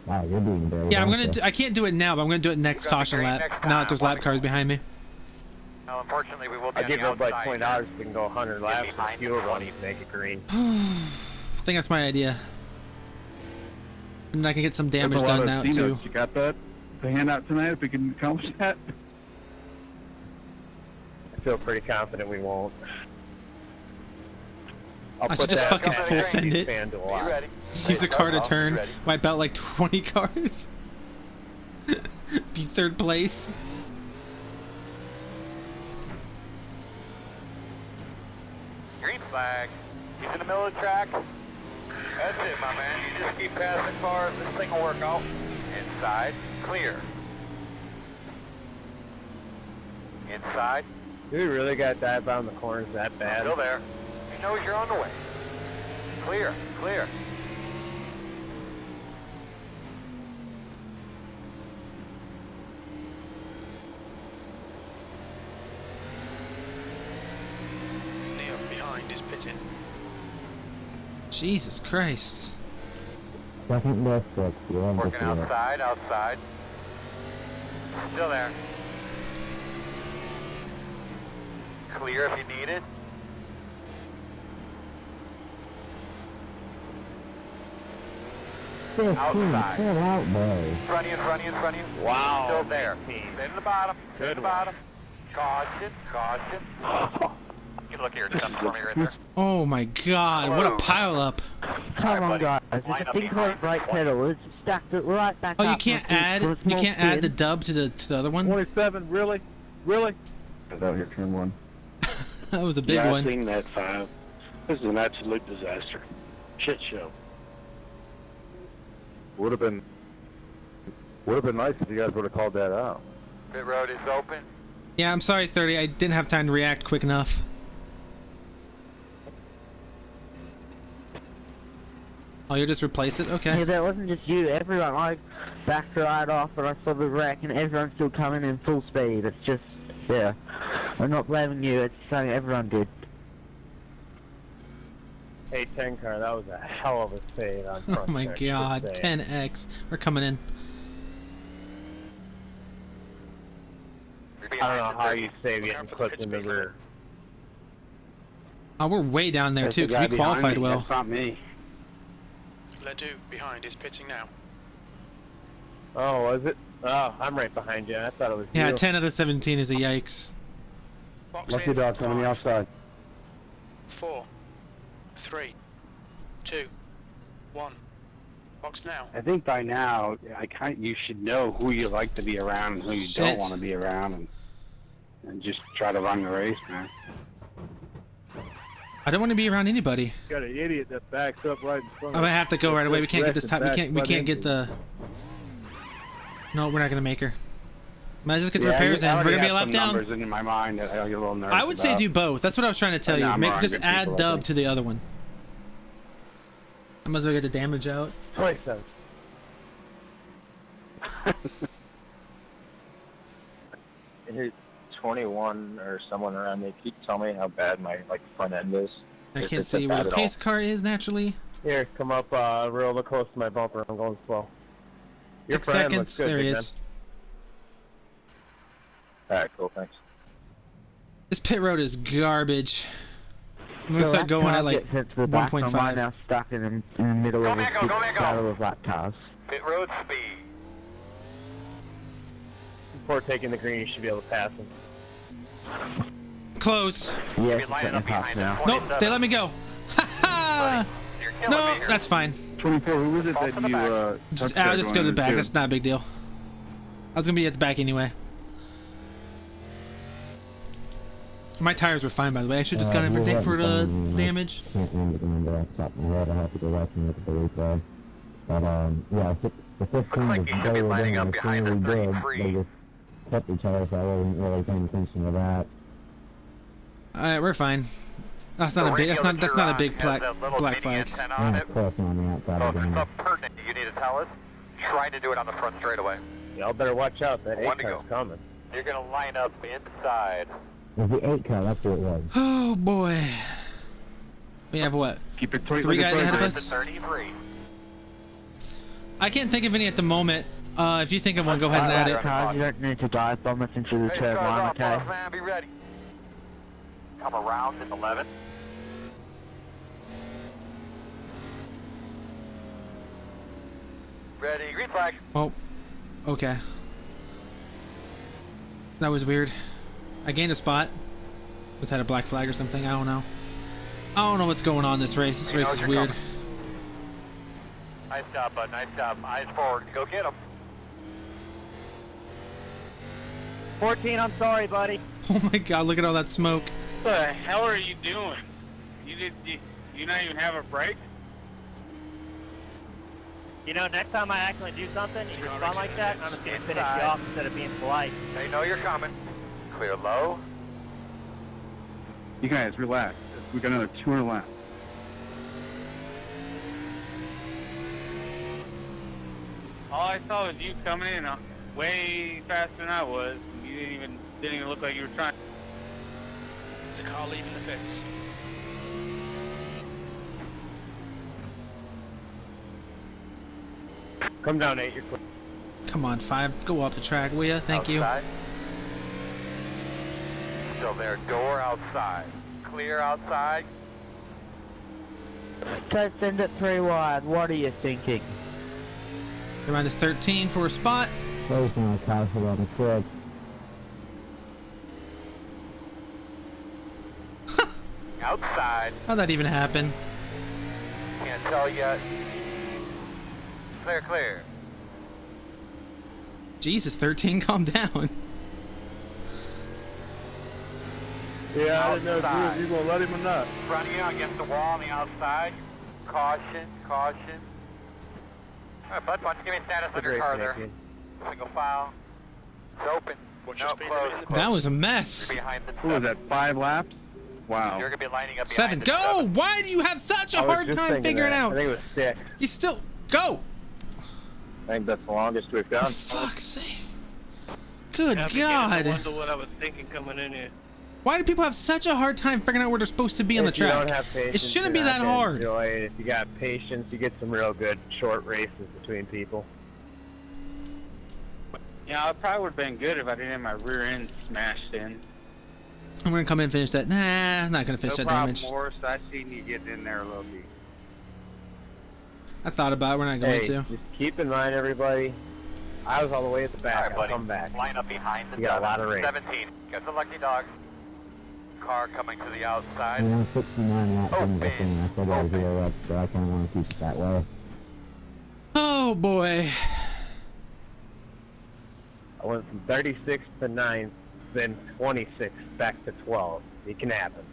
Wow, you're doing very Yeah, I'm well, gonna. sir. I can't do it now, but I'm gonna do it next caution lap. Now that there's lap cars behind me. Now, unfortunately, we will be I on give the everybody outside. $20 if we can go 100 laps behind with fuel the run to make it green. I think that's my idea. And I can get some damage There's a lot done of now C-notes. too. You got that to hand out tonight if we can accomplish that? I feel pretty confident we won't. I'll I put should just that fucking on full the send it. fan to a Are you lot. ready? Use a car to Be turn. ready. Wipe out like 20 cars. Be third place. Green flag. He's in the middle of the track. That's it, my man. You just keep passing cars. This thing will work out. Inside. Clear. Inside. Do we really got dive down the corners that bad? Still there. He knows you're on the way. Clear. Clear. Neo behind is pitting. Jesus Christ. Second left, six. You're on Working the field. outside. Outside. Still there. Clear if you need it. Outside. Chill out, boy. Front of you, in front of you, in front of you. Wow. Still there. 19. Stay in the bottom. Stay in Good the bottom. Caution, caution. You look here, something for me right there. Oh my God! What a pile up. Come on, buddy. guys. Line If up the big behind. right pedal is stacked it right back Oh, up. you can't add. for a You small can't add the spin. dub to the other one. 27, really? Really? Out here, turn one. That was a big yeah, one. I've seen that 5. This is an absolute disaster. Shit show. Would have been nice if you guys would have called that out. Pit road is open. Yeah, I'm sorry, 30. I didn't have time to react quick enough. Oh, you'll just replace it? Yeah, Okay. that wasn't just you. Everyone, I backed right off and I saw the wreck and everyone's still coming in full speed. It's just, yeah. I'm not blaming you, it's something everyone did. Hey, 10 car, that was a hell of a fade on front Oh my check, God. good save. 10x. We're coming in. I don't know how you save getting clipped in the rear. Oh, we're way down there There's too, a because guy we behind qualified me. well. That's not me. Ledoux behind is pitting now. Oh, was it? Oh, I'm right behind you. I thought it was Yeah, you. 10 out of 17 is a yikes. Box Lucky in. dog's on the 5, outside. 4, 3, 2, 1. Box now. I think by now, you should know who you like to be around and who you Shit. don't want to be around, and just try to run the race, man. I don't want to be around anybody. Got an idiot that backs up right in front I'm of gonna have to go right away. We can't get this time. We Resting can't. We back can't get into the. No, we're not gonna make her. Might just get the Yeah, repairs in. I We're already gonna be a have lap some down. numbers in my mind that I get a little nervous I would say about. do both. That's what I was trying to tell No, you. I'm Make around just good add people, I dub think. to the other one. I might as well get the damage out. 27. Here's 21 or someone around me. Keep telling me how bad my front end is. I Is can't it see bad where the at all? pace car is naturally. Here, come up real close to my bumper. I'm going slow. Your 6 front end looks seconds. good, There he big is. Alright, cool, thanks. This pit road is garbage. I'm gonna So start that going car at like gets sent to the back, and I'm 1.5. now stuck in the middle of a Mango, big go, Mango. battle of lap cars. Pit road speed. Before taking the green, you should be able to pass him. Close. Yes, Be lining up behind him. Nope. They let me go. Ha ha! You're killing No, me here. that's fine. 24, who was it Fall that from the you, back. touched I'll there just go going to the into back. two? That's not a big deal. I was gonna be at the back anyway. My tires were fine, by the way. I should just gone everything for the damage. Can't remember the number off the top of my head. I have to go back and look at the replay. But, yeah, the 15 like was you should be better lining than up they behind the seemingly did. 33. They just kept each other, so I wasn't really paying attention to that. Alright, we're fine. That's not a big. That's not a big black flag. And of course, on the outside So of if the there's game. something pertinent you need to tell us, try to do it on the front straightaway. Y'all better watch out. That One 8 to car's go. coming. You're going to line up inside. It was the 8 car, that's what it was. Oh boy. We have what? Keep it 20, 3 guys ahead of The us. 33. I can't think of any at the moment. If you think of one, go ahead and add it. Cars, you don't need to dive bomb us into the turn one, okay? Man, be ready. Come around in 11. Ready, green flag. Oh, okay. That was weird. I gained a spot. Was that a black flag or something? I don't know. I don't know what's going on this race. This race is weird. Nice job, bud. Nice job. Eyes forward. Go get him. 14, I'm sorry, buddy. Oh my god, look at all that smoke. What the hell are you doing? You not even have a break? You know, next time I accidentally do something, you respond like that, I'm just going to finish you off instead of being polite. They know you're coming. Clear low. You guys, relax. We got another 200 laps. All I saw was you coming in way faster than I was. You didn't even look like you were trying. There's a car leaving the pits. Come down, 8. You're clear. Come on, 5. Go up the track, will ya? Thank Outside. Still there. Door outside. Clear outside. Don't send it 3 wide. What are you thinking? you. Around is 13 for a spot. Close now, castle on the crib. Outside. How'd that even happen? Can't tell yet. Clear, clear. Jesus, 13, calm down. Yeah, I didn't know if you were going to let him or not. Running out against the wall on the outside. Caution, caution. Alright, bud, why don't you give me a status on your car there? Single file. It's open. No, closed. That was a mess. Behind the What was that, 5 laps? Wow. You're going to be lining up 7. behind Go! the Why do you have such a hard time figuring out? I think it was 6. You still... Go! I think that's the longest we've For done. fuck's sake. Good I God. wonder what I was thinking coming in here. Why do people have such a hard time figuring out where they're supposed to be on the If you don't track? have patience, It shouldn't be you're not that gonna hard. enjoy it. If you got patience, you get some real good short races between people. Yeah, it probably would have been good if I didn't have my rear end smashed in. I'm gonna come in and finish that. Nah, I'm not gonna finish that damage. Morris. I seen you getting in there a little bit. I thought about it. We're not going Hey, to. just keep in mind, everybody, I was all the way at the back. Alright, I'll buddy. come back. Line up behind the You got a lot of range. 17. Got the lucky dog. Car coming to the outside. Yeah, I'm 69 laps in the thing. I said I was 0 up, so I kind of want to keep it that way. Oh boy. I went from 36 to 9, then 26 back to 12. It can happen.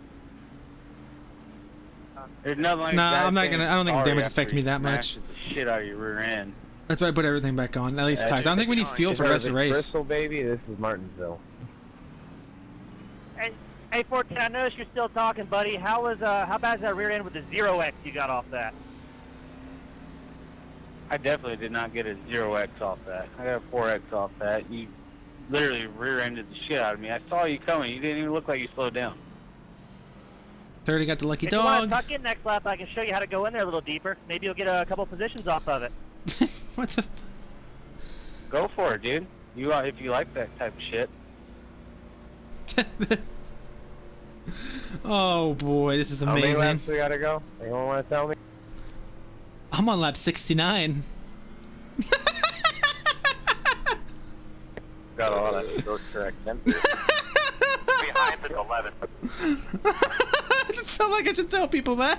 There's nothing like Nah, that I'm not thing gonna. I don't think sorry damage after affected me you that much. smashed the shit out of your rear end. That's why I put everything back on. At least Yeah, tires. I don't think we need fuel for the rest of the race. Bristol, baby, this is Martinsville. Hey, 14, I noticed you're still talking, buddy. How bad is that rear end with the 0X you got off that? I definitely did not get a 0X off that. I got a 4X off that. You literally rear-ended the shit out of me. I saw you coming. You didn't even look like you slowed down. 30 got the lucky If you want to dog. tuck in next lap, I can show you how to go in there a little deeper. Maybe you'll get a couple positions off of it. What the? Go for it, dude. If you like that type of shit. Oh boy, this is How many amazing. laps we gotta go? Anyone want to tell me? I'm on lap 69. Got a lot of short track temper. Behind the 11. I just felt like I should tell people that.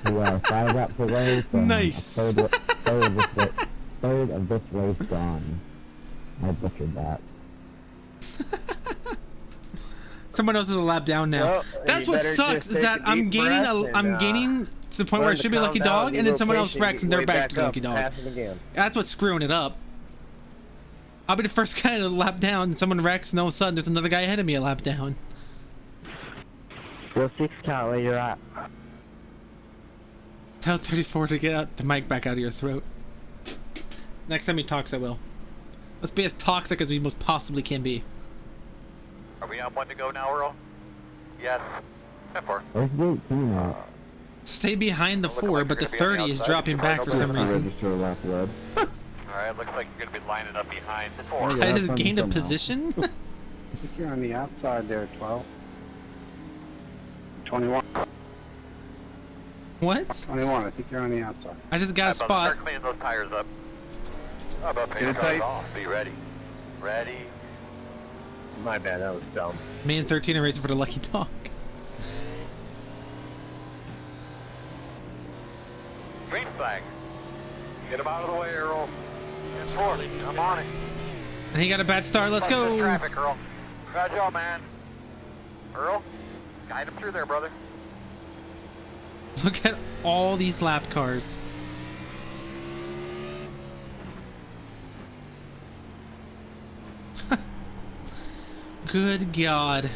We are 5 laps away from Nice. a third of this race gone. I butchered that. Someone else is a lap down now. Well, That's you what better sucks just is take that a I'm deep gaining breath and, I'm gaining to the point where I learn should to be calm lucky down, dog, be and then real someone else patient, wrecks and get they're way back to the up, lucky dog. pass them again. That's what's screwing it up. I'll be the first guy to lap down, and someone wrecks, and all of a sudden there's another guy ahead of me a lap down. Well, 6 car where you're at. Tell 34 to get out the mic back out of your throat. Next time he talks, I will. Let's be as toxic as we most possibly can be. Are we on 1 to go now, Earl? Yes. 10-4. Where's the 18 at? Stay behind the 4, but the 30 is dropping back for some reason. Register left red. Alright, looks like you're going to be lining up behind the 4. I just gained a position? I think you're on the outside there, 12. 21. What? 21, I think you're on the outside. I just got a spot. Start cleaning those tires up. How about paying cars off? Be ready. Ready. My bad, that was dumb. Me and 13 are racing for the lucky dog. Green flag. Get him out of the way, Earl. It's 40. I'm on it. And he got a bad start. Let's go. Traffic, Earl. Good job, man. Earl, guide him through there, brother. Look at all these lap cars. Good God.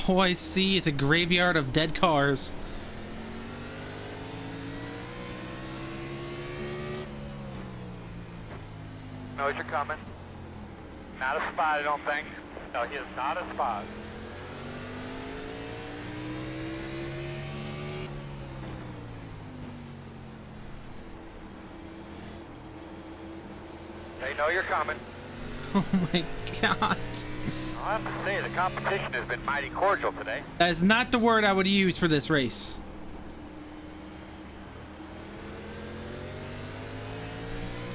All I see is a graveyard of dead cars. Knows you're coming. Not a spot, I don't think. No, he is not a spot. They know you're coming. Oh my God. I have to say, the competition has been mighty cordial today. That is not the word I would use for this race.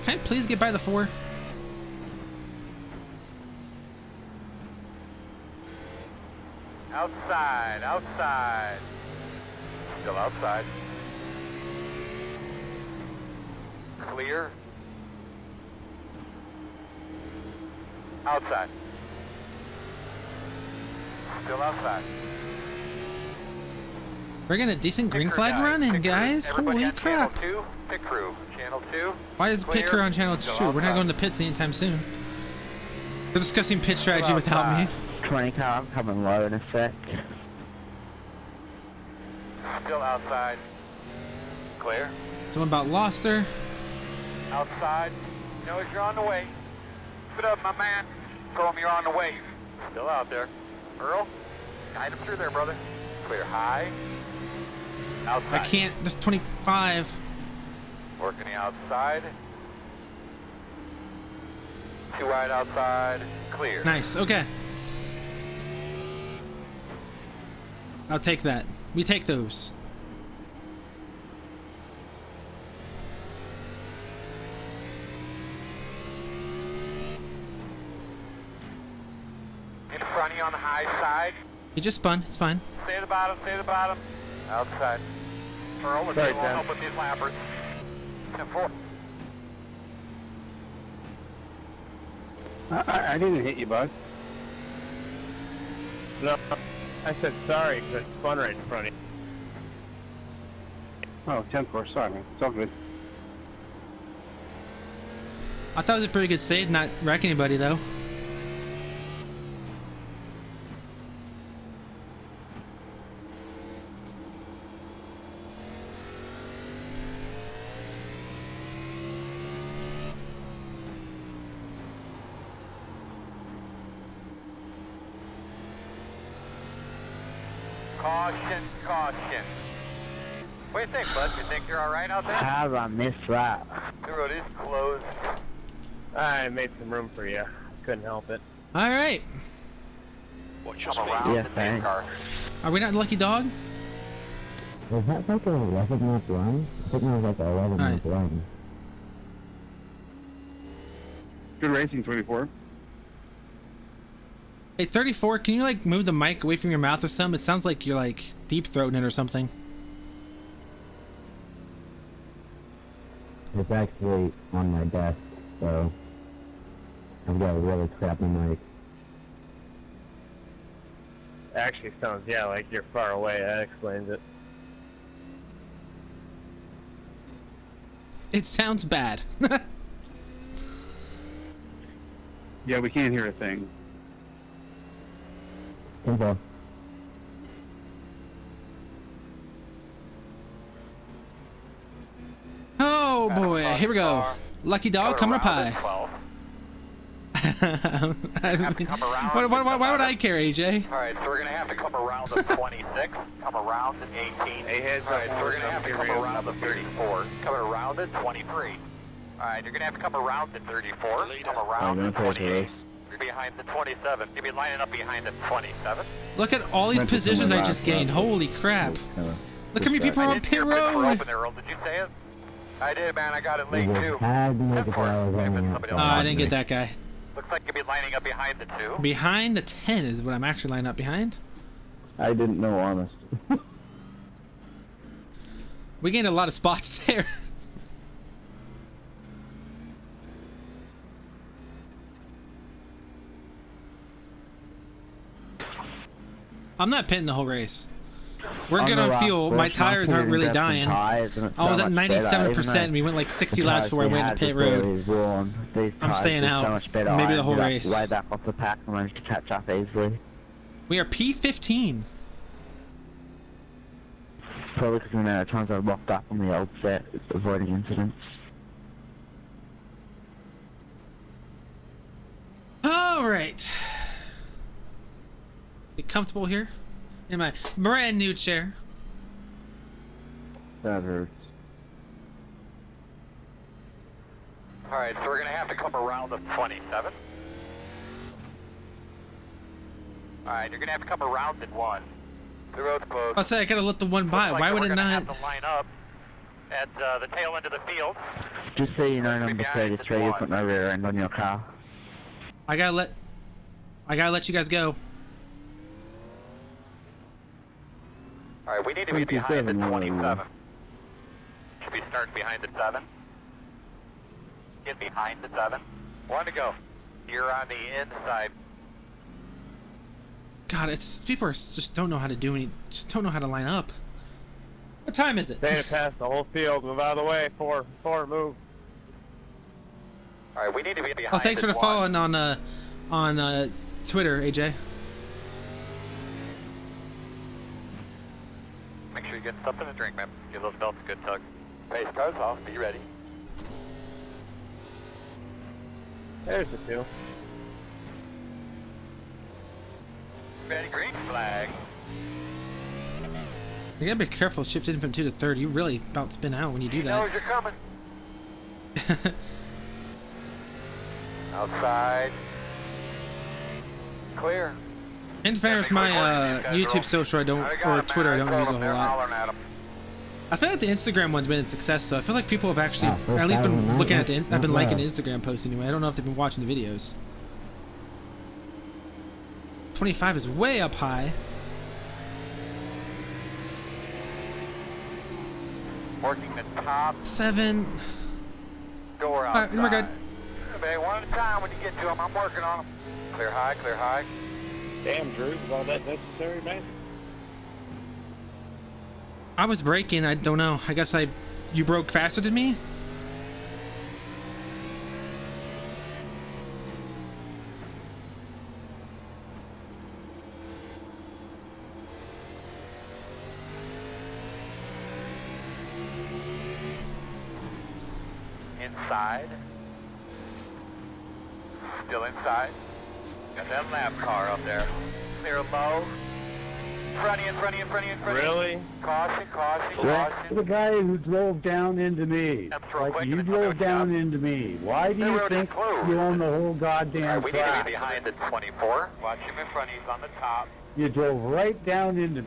Can I please get by the 4? Outside, outside. Still outside. Clear. Outside. Still outside. We're getting a decent green flag running, guys. Holy crap. Channel 2, pit crew. Channel 2. Why is pit crew on channel 2? We're not going to pits anytime soon. They're discussing pit strategy without me. 20 car, I'm coming low in a sec. Still outside. Clear. Something about Loster. Outside. Knows you're on the way. Put up, my man. Tell him you're on the way. Still out there. Earl, guide him through there, brother. Clear high. Outside. I can't. Just 25. Working the outside. Too wide outside. Clear. Nice. Okay. I'll take that. We take those. In front of you on the high side. He just spun. It's fine. Stay at the bottom. Stay at the bottom. Outside. Earl, let's Sorry, go help with these lappers. 10-4. I didn't hit you, bud. No, I said sorry because it spun right in front of you. Oh, 10-4, sorry, man. It's all good. I thought it was a pretty good save, not wreck anybody though. Caution, caution. What do you think, bud? You think you're alright out there? How I missed that? The road is closed. I made some room for you. Couldn't help it. All right. Watch your Come speed. around Yeah, the main thanks. car. Are we not lucky dog? Was that like a 11-lap run? I think it was like an 11-lap run. Good racing, 24. Hey, 34, can you like move the mic away from your mouth or something? It sounds like you're like deep throating it or something. It's actually on my desk, so I've got a really crappy mic. Actually sounds, yeah, like you're far away. That explains it. It sounds bad. Yeah, we can't hear a thing. Info. Oh boy, here we go. Lucky dog coming up high. Why would I care, AJ? Alright, so we're going to have to come around the 26, come around the 18. Hey, heads up. Alright, so we're going to have to come around the 34, come around the 23. Alright, you're going to have to come around the 34, come around the 28. You're behind the 27. You'll be lining up behind the 27. Look at all these positions I just gained. Holy crap. Look how many people are on pit road. Did you say it? I did, man. I got it late, too. I didn't get that guy. Looks like you'll be lining up behind the 2. Behind the 10 is what I'm actually lining up behind. I didn't know, honest. We gained a lot of spots there. I'm not pitting the whole race. We're good on fuel. My tires aren't really dying. I was at 97%. We went like 60 laps before I went to pit road. I'm staying out. Maybe the whole race. Way back off the pack and managed to catch up easily. We are P15. Probably because the amount of times I locked up on the old set, avoiding incidents. All right. Get comfortable here in my brand new chair. That hurts. Alright, so we're going to have to come around the 27. Alright, you're going to have to come around the 1. The road's closed. I'll say I gotta let the one by. Why would it not? Have to line up at the tail end of the field. Just so you know, number 33, you've got no rear end on your car. I gotta let you guys go. Alright, we need to be behind the 27. Should be starting behind the 7. Get behind the 7. 1 to go. You're on the inside. God, it's people are just don't know how to do any. Just don't know how to line up. What time is it? Staying past the whole field. Move out of the way. 4, move. Alright, we need to be behind. Oh, thanks for the following on Twitter, AJ. Make sure you get something to drink, man. Give those belts a good tug. Pace cars off. Be ready. There's the 2. Ready, green flag. You gotta be careful shifting from 2 to 3rd. You really about spin out when you do that. Knows you're coming. Outside. Clear. In fairness, my YouTube social I don't, or Twitter I don't use a whole lot. I feel like the Instagram one's been a success, so I feel like people have actually, or at least been looking at the, I've been liking the Instagram posts anyway. I don't know if they've been watching the videos. 25 is way up high. Working the top 7. door outside. Alright, we're good. Okay, one at a time when you get to them. I'm working on them. Clear high, clear high. Damn, Drew, was all that necessary, man? I was braking. I don't know. I guess you broke faster than me? Inside. Still inside. Got that lap car up there. Clear low. Front in. Really? Caution. The guy who drove down into me. Like, you drove down into me. Why do you think you own the whole goddamn we need to track? be behind the 24. Watch him in front. He's on the top. You drove right down into...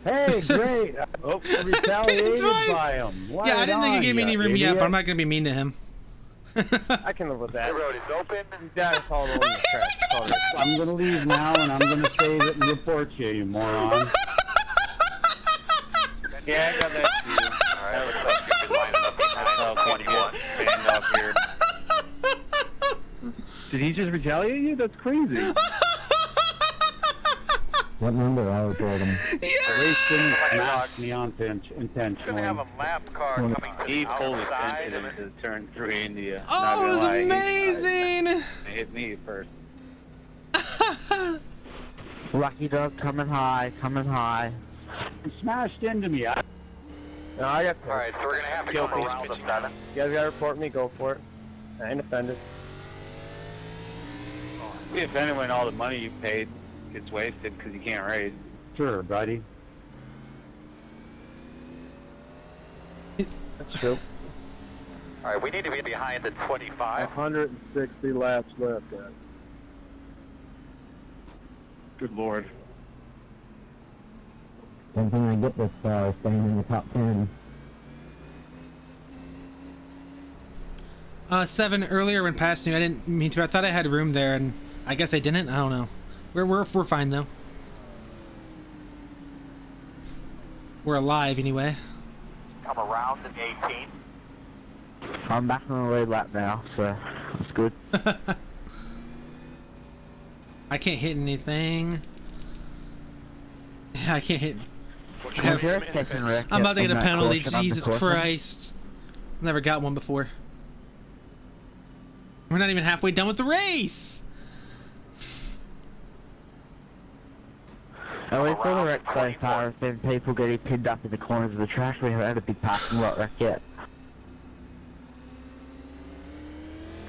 Hey, great. Oh, retaliated by him. Yeah, I didn't think he gave me any room yet, but I'm not going to be mean to him. I can live with that. The road is open. You guys all over the track. I'm going to leave now, and I'm going to save it and report you moron. Yeah, I got that too. Alright, looks like you've been lining up behind 21. Stand up here. Did he just retaliate you? That's crazy. What number I was told him? Race didn't knock me on intentionally. Gonna have a lap car coming to He the pulled his outside. engine into turn 3 India. Oh, it was amazing! It hit me first. Lucky dog coming high. He smashed into me. No, I got... Alright, so we're gonna have to come around the 7. You guys gotta report me, go for it. I ain't offended. If anyone, all the money you paid gets wasted because you can't race. Sure, buddy. That's true. All right, we need to be behind the 25. 160 laps left, guys. Good Lord. Don't think I get this far, staying in the top 10. 7 earlier when passing you. I didn't mean to. I thought I had room there, and I guess I didn't. I don't know. We're fine though. We're alive anyway. Come around in 18. I'm back on the lead lap now, so it's good. I can't hit anything. I can't hit. I'm about to get a penalty. Jesus Christ. Never got one before. We're not even halfway done with the race. At least all the wrecks so far have been people getting pinned up in the corners of the track. We haven't had a big parking lot wreck yet.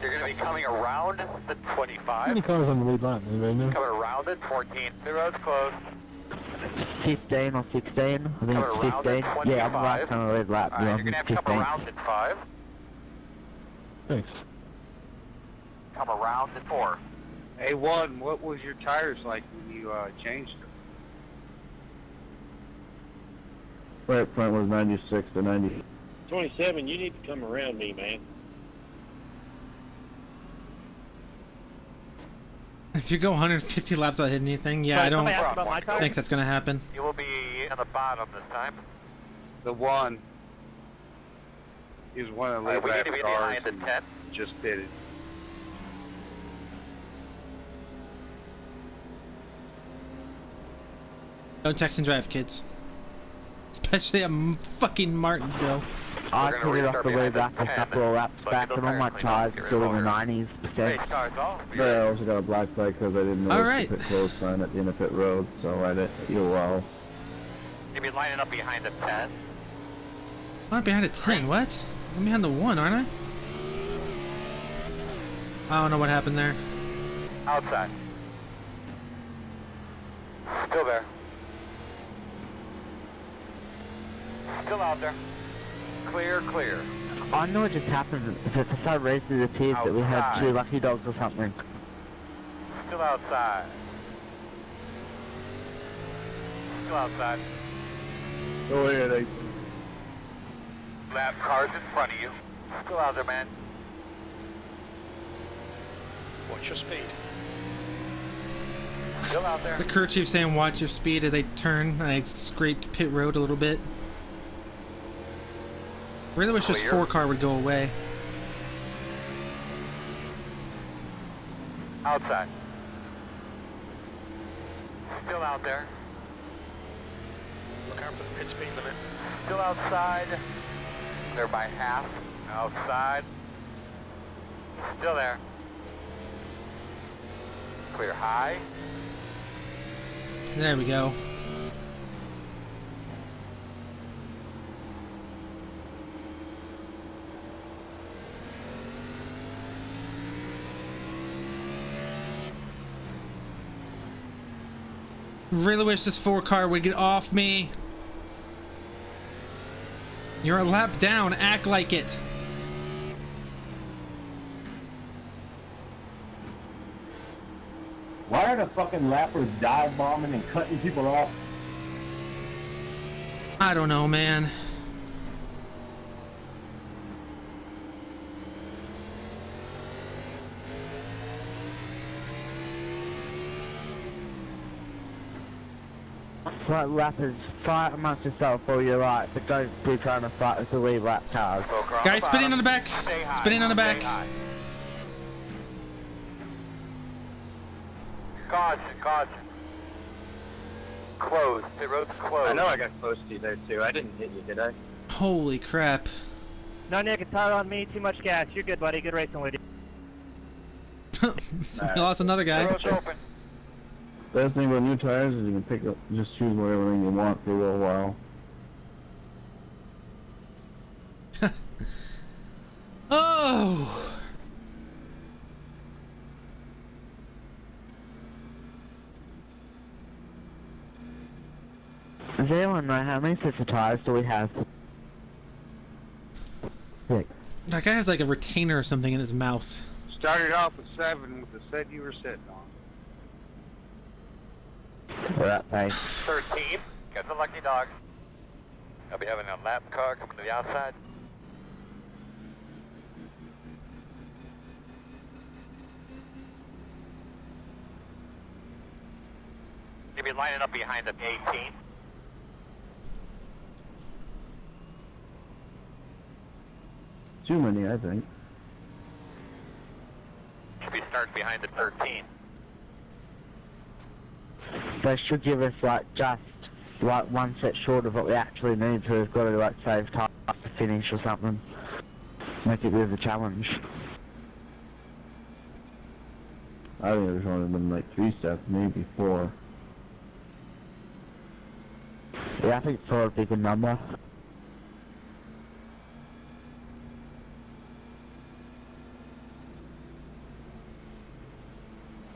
You're going to be coming around the 25. How many cars on the lead line? Anybody know? Coming around it, 14. The road's closed. 15 or 16. I think it's 15. Yeah, I'm last on the lead lap. Alright, you're going to have to come around at 5. Thanks. Come around at 4. Hey, one, what was your tires like when you changed them? Right front was 96 to 90. 27, you need to come around me, man. If you go 150 laps without hitting anything, yeah, I don't think that's gonna happen. You will be on the bottom this time. The one is one of the late we need lap to be cars behind the 10. just did it. Don't text and drive, kids. Especially at fucking Martinsville. I put it off the way back a couple of laps back, and all my tires are still in the 90s%. But I also got a black flag because I didn't know the pit close sign at the end of pit road, so I didn't feel well. You'll be lining up behind the 10. I'm not behind a 10, what? I'm behind the 1, aren't I? I don't know what happened there. Outside. Still there. Still out there. Clear, clear. I know what just happened. For some reason it appears that we had 2 lucky dogs or something. Still outside. Still outside. Go ahead, 18. Lap cars in front of you. Still out there, man. Watch your speed. Still out there. The crew chief saying watch your speed as I turn. I scraped pit road a little bit. Really wish this 4 car would go away. Outside. Still out there. Look out for the pit speed limit. Still outside. Clear by half. Outside. Still there. Clear high. There we go. Really wish this 4 car would get off me. You're a lap down. Act like it. Why are the fucking lappers dive bombing and cutting people off? I don't know, man. Right, lappers, fight amongst yourself all you like, but don't be trying to fight with the lead lap cars. Guys, spinning on the back. Spinning on the back. Caution, caution. Closed. The road's closed. I know I got close to you there too. I didn't hit you, did I? Holy crap. No, Nick, it's hard on me. Too much gas. You're good, buddy. Good racing with you. We lost another guy. The road's open. Best thing about new tires is you can pick up, just choose whatever thing you want for a little while. Oh! anyone know how many sets of tires do we have? 6. That guy has like a retainer or something in his mouth. Started off with 7 with the set you were sitting on. That pace. 13. Got the lucky dog. I'll be having a lap car coming to the outside. You'll be lining up behind the 18. Too many, I think. Should be starting behind the 13. They should give us like just like 1 set short of what we actually need, so we've got to like save time to finish or something. Make it a bit of a challenge. I think there's only been like 3 steps, maybe 4. Yeah, I think 4 would be a good number.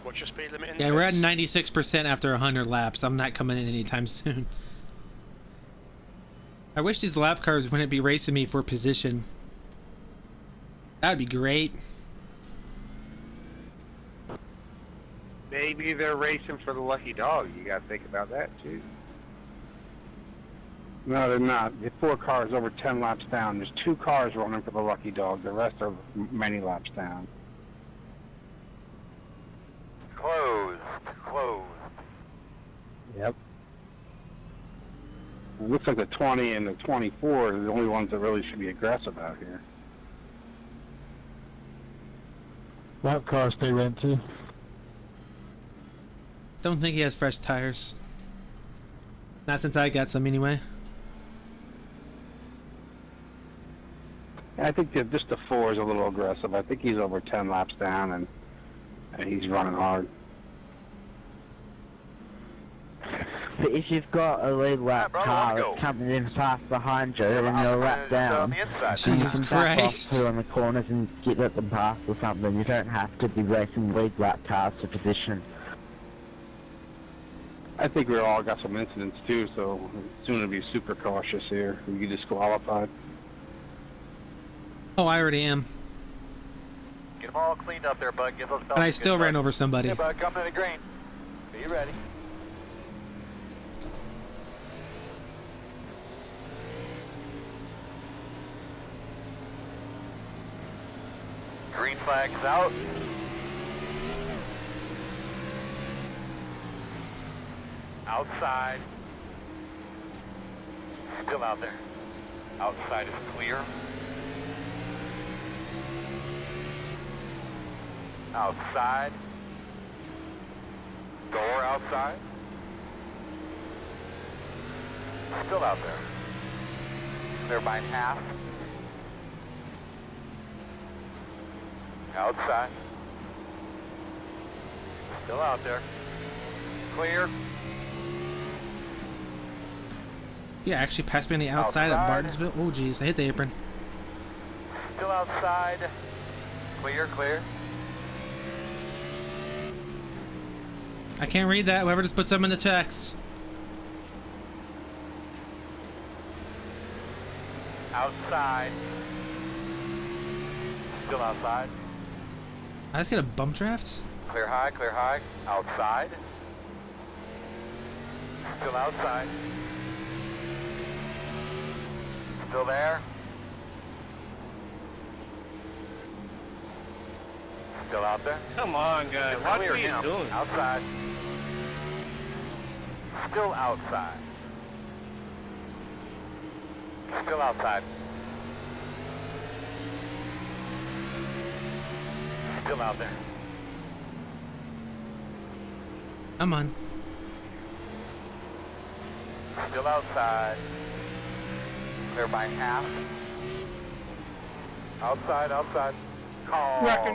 What's your speed limit in Yeah, we're at this? 96% after 100 laps. I'm not coming in anytime soon. I wish these lap cars wouldn't be racing me for position. That'd be great. Maybe they're racing for the lucky dog. You got to think about that too. No, they're not. The 4 cars over 10 laps down. There's 2 cars running for the lucky dog. The rest are many laps down. Closed. Closed. Yep. It looks like the 20 and the 24 are the only ones that really should be aggressive out here. Lap cars stay red too. Don't think he has fresh tires. Not since I got some anyway. I think that just the 4 is a little aggressive. I think he's over 10 laps down and he's running hard. But if you've got a lead lap car that's coming in fast behind you and you're a lap down, you can back off through on the corners and get at them past or something. You don't have to be racing lead lap cars to position. I think we all got some incidents too, so soon to be super cautious here. We get disqualified. Oh, I already am. Get them all cleaned up there, bud. Give those And I still ran over somebody. Hey, bud, coming to the green. Be ready. Green flag's out. Outside. Still out there. Outside is clear. Outside. Door outside. Still out there. Clear by half. Outside. Still out there. Clear. Yeah, actually passed me on the outside at Bartonsville. Oh, geez, I hit the apron. Still outside. Clear, clear. I can't read that. Whoever just put some in the text. Outside. Still outside. I just get a bump draft? Clear high, clear high. Outside. Still outside. Still there. Still out there. Come on, guys. What are you doing? Outside. Still outside. Still outside. Still out there. I'm on. Still outside. Clear by half. Outside, outside. Call. Wreck.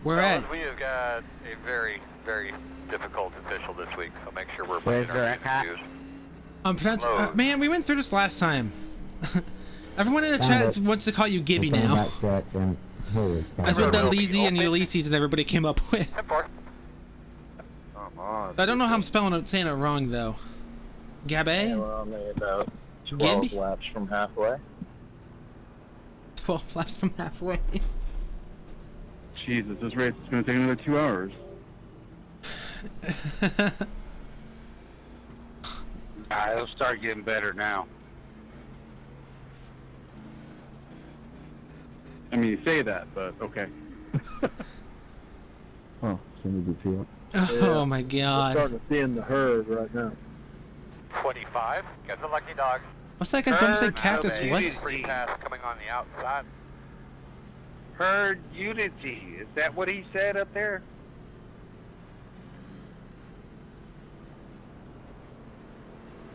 Where at? We have got a very, very difficult official this week, so make sure we're Where's putting our the hat? interviews. Man, we went through this last time. Everyone in the chat wants to call you Gibby now. That's what Deleezy and Ulysses and everybody came up with. Come on. I don't know how I'm saying it wrong though. Gabby? Yeah, we're only about 12 Gabby? laps from halfway. 12 laps from halfway. Jesus, this race is going to take another 2 hours. It'll start getting better now. I mean, you say that, but okay. Oh, Jimmy did feel. Oh my We're god. starting to see in the herd right now. 25. Get the lucky dog. What's that guy's number say? Cactus what? Free pass coming on the outside. Herd unity. Is that what he said up there?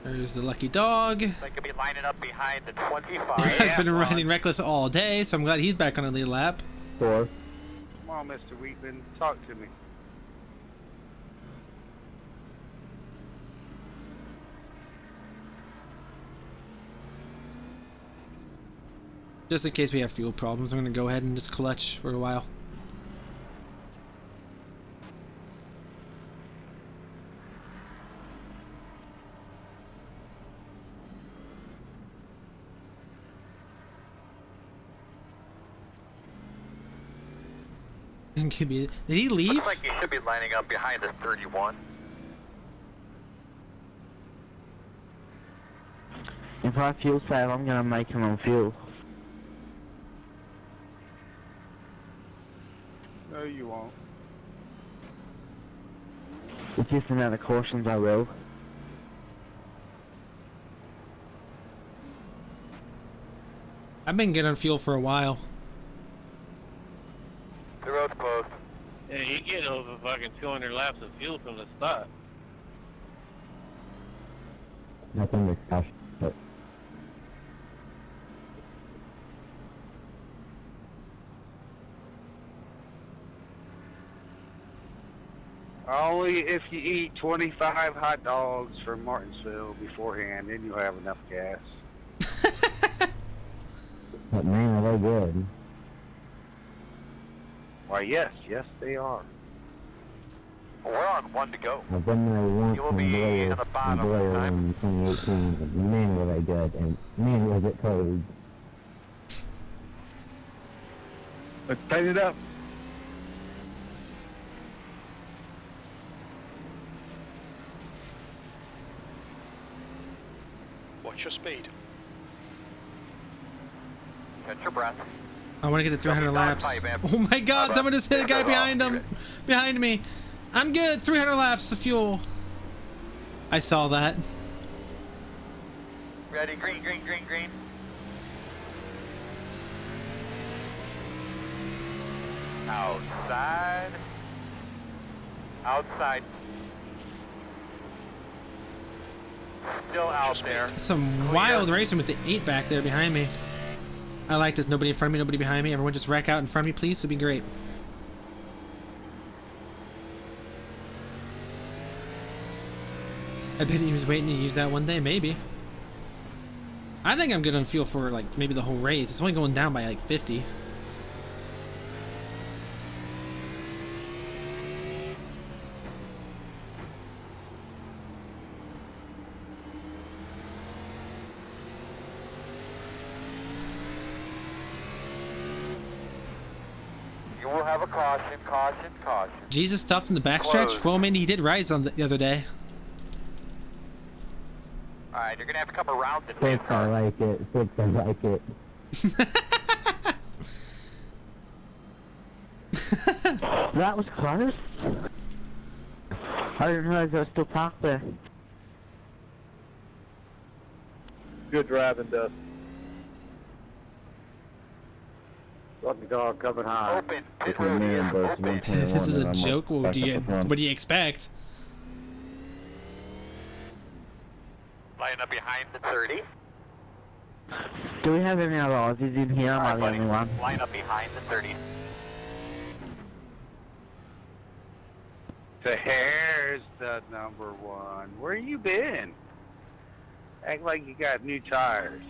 There's the lucky dog. They could be lining up behind the 25. I've been riding reckless all day, so I'm glad he's back on a lead lap. 4. Come on, Mr. Wheatman, talk to me. Just in case we have fuel problems, I'm gonna go ahead and just clutch for a while. Did he leave? Looks like he should be lining up behind the 31. If I fuel save, I'm gonna make him on fuel. No, you won't. If just another cautions, I will. I've been getting on fuel for a while. The road's closed. Yeah, you get over fucking 200 laps of fuel from the start. Nothing to cash, but Only if you eat 25 hot dogs from Martinsville beforehand, then you'll have enough gas. but man, are they good. Why, yes, they are. We're on 1 to go. I've been there once You will in be Blair, in the bottom in 2018, but man, were they good, and man, was it cold. Let's tighten it up. Watch your speed. Catch your breath. I want to get to 300 laps. Oh my god, someone just hit a guy behind him. Behind me. I'm good. 300 laps of fuel. I saw that. Ready, green, green, green, green. Outside. Outside. Still out there. Some wild racing with the 8 back there behind me. I like this. Nobody in front of me, nobody behind me. Everyone just wreck out in front of me, please. It'd be great. I bet he was waiting to use that one day, maybe. I think I'm good on fuel for like maybe the whole race. It's only going down by like 50. You will have a caution, caution, caution. Jesus stopped in the backstretch. Close. Well, I mean, he did rise on the other day. Alright, you're gonna have to come around the 6, I like it. 6, I like it. That was close. I didn't realize I was still parked there. Good driving, Dust. Lucky dog coming high. Open. Pit If you're road man, is but it's open. 121, This is then a I'm joke. What back do you up front. what do you expect? Line up behind the 30. Do we have any other Aussies in here? Am I the only one? Line up behind the 30. There's the number 1. Where you been? Act like you got new tires.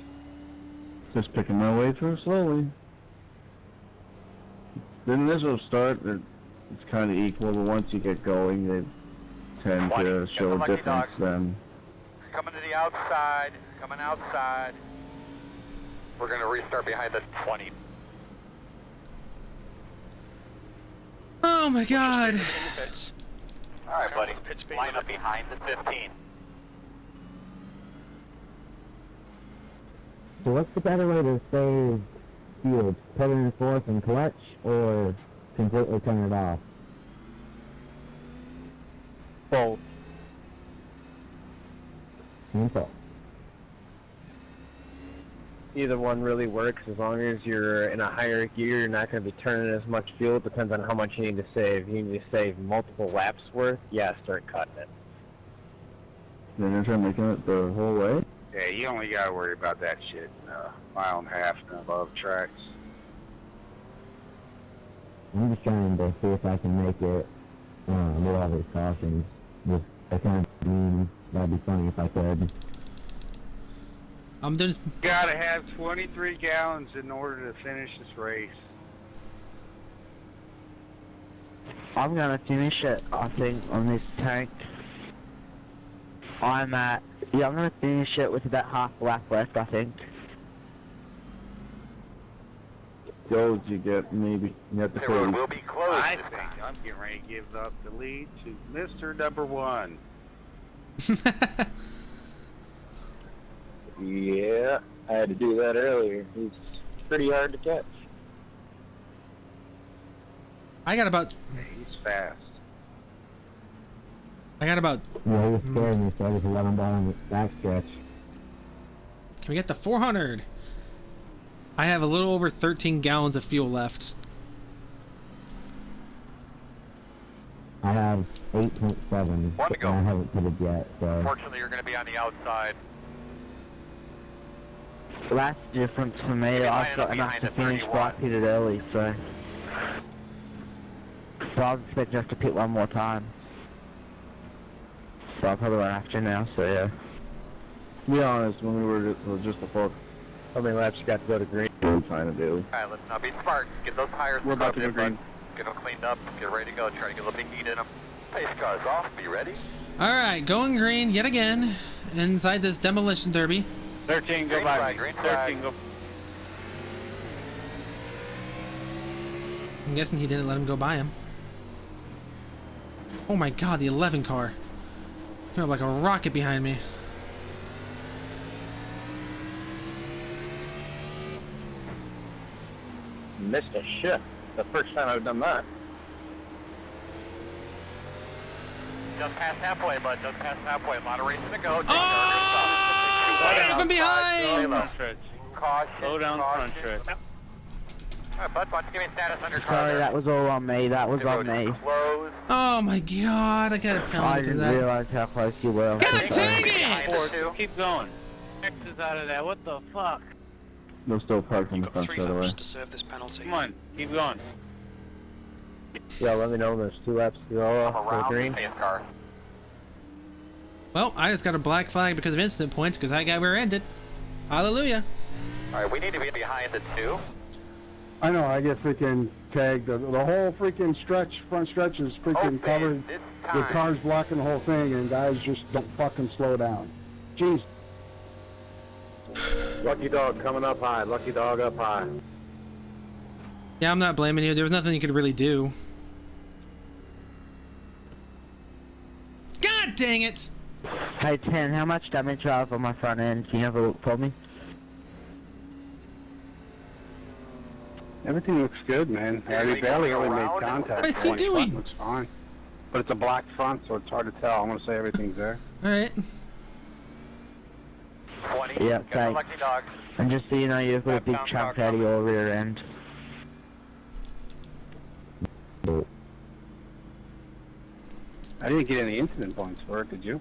Just picking my way through slowly. Then this will start. It's kind of equal, but once you get going, they tend 20. to Get show the a lucky difference. dog. Then Coming to the outside. Coming outside. We're going to restart behind the 20. Oh my God. All right, buddy. Line up behind the 15. So what's the better way to save fuel? Put it in fourth and clutch, or completely turn it off? Both. Okay. Either one really works as long as you're in a higher gear. You're not going to be turning as much fuel. It depends on how much you need to save. You need to save multiple laps worth. Yeah, start cutting it. Then you're trying making it the whole way? Yeah, you only gotta worry about that shit. Mile and a half and above tracks. I'm just trying to see if I can make it with all these cautions. Just, I kind of mean that'd be funny if I could. I'm doing. You gotta have 23 gallons in order to finish this race. I'm gonna finish it, I think, on this tank. I'm gonna finish it with about half a lap left, I think. Goals you get, maybe. You have to The road will be closed. I think I'm getting ready to give up the lead to Mr. Number 1. Yeah, I had to do that earlier. He's pretty hard to catch. I got about. He's fast. I got about. Yeah, he scared me, so I just let him down the backstretch. Can we get to 400? I have a little over 13 gallons of fuel left. I have 8.7, One to go. and I haven't put it yet, so... Fortunately, you're going to be on the outside. Last difference for me, I've got enough to finish, but I pitted early, so... So I was expecting us to pit one more time. So I probably won't have to now, so yeah. To be honest, when we were just before, How many laps you got to go to green? we're trying to do. Alright, let's not be smart. Get those tires We're about to scrubbed go in, green. bud. Get them cleaned up. Get ready to go. Try to get a little bit of heat in them. Pace car's off. Be ready. Alright, going green yet again. Inside this demolition derby. 13, go Green by flag, me. green 13, flag. go. I'm guessing he didn't let him go by him. Oh my God, the 11 car. Coming up like a rocket behind me. Missed a shift. The first time I've done that. Just past halfway, bud. Just past halfway. A lot of racing to go. Oh, from behind! Caution. Slow down front caution. stretch. Alright, bud, watch give me status on your car. Sorry, there. that was all on me, that was The on road is me. closed. Oh my God, I got a I penalty because didn't that. realize how close you were. God dang Behind it! the two. Keep going. X is out of that. What the fuck? They'll still park in You've the got front 3 straight away. laps to serve this penalty. Come on, keep going. Yeah, let me know when there's 2 laps to go Come for around green. the pace car. Well, I just got a black flag because of incident points because that guy rear-ended. Hallelujah. Alright, we need to be behind the 2. I know, I get freaking tagged. The whole freaking stretch, front stretch is freaking Open covered. this The time. car's blocking the whole thing, and guys just don't fucking slow down. Jeez. Lucky dog coming up high. Lucky dog up high. Yeah, I'm not blaming you. There was nothing you could really do. God dang it! Hey, 10, how much damage do I have on my front end? Can you have a look for me? Everything looks good, man. We barely really made contact. What's he Front doing? looks fine. But it's a black front, so it's hard to tell. I'm gonna say everything's there. Alright. 20. Yeah, Got the thanks. lucky dog. And just so you know, you've got a big chunk out of your rear end. I didn't get any incident points for it, did you?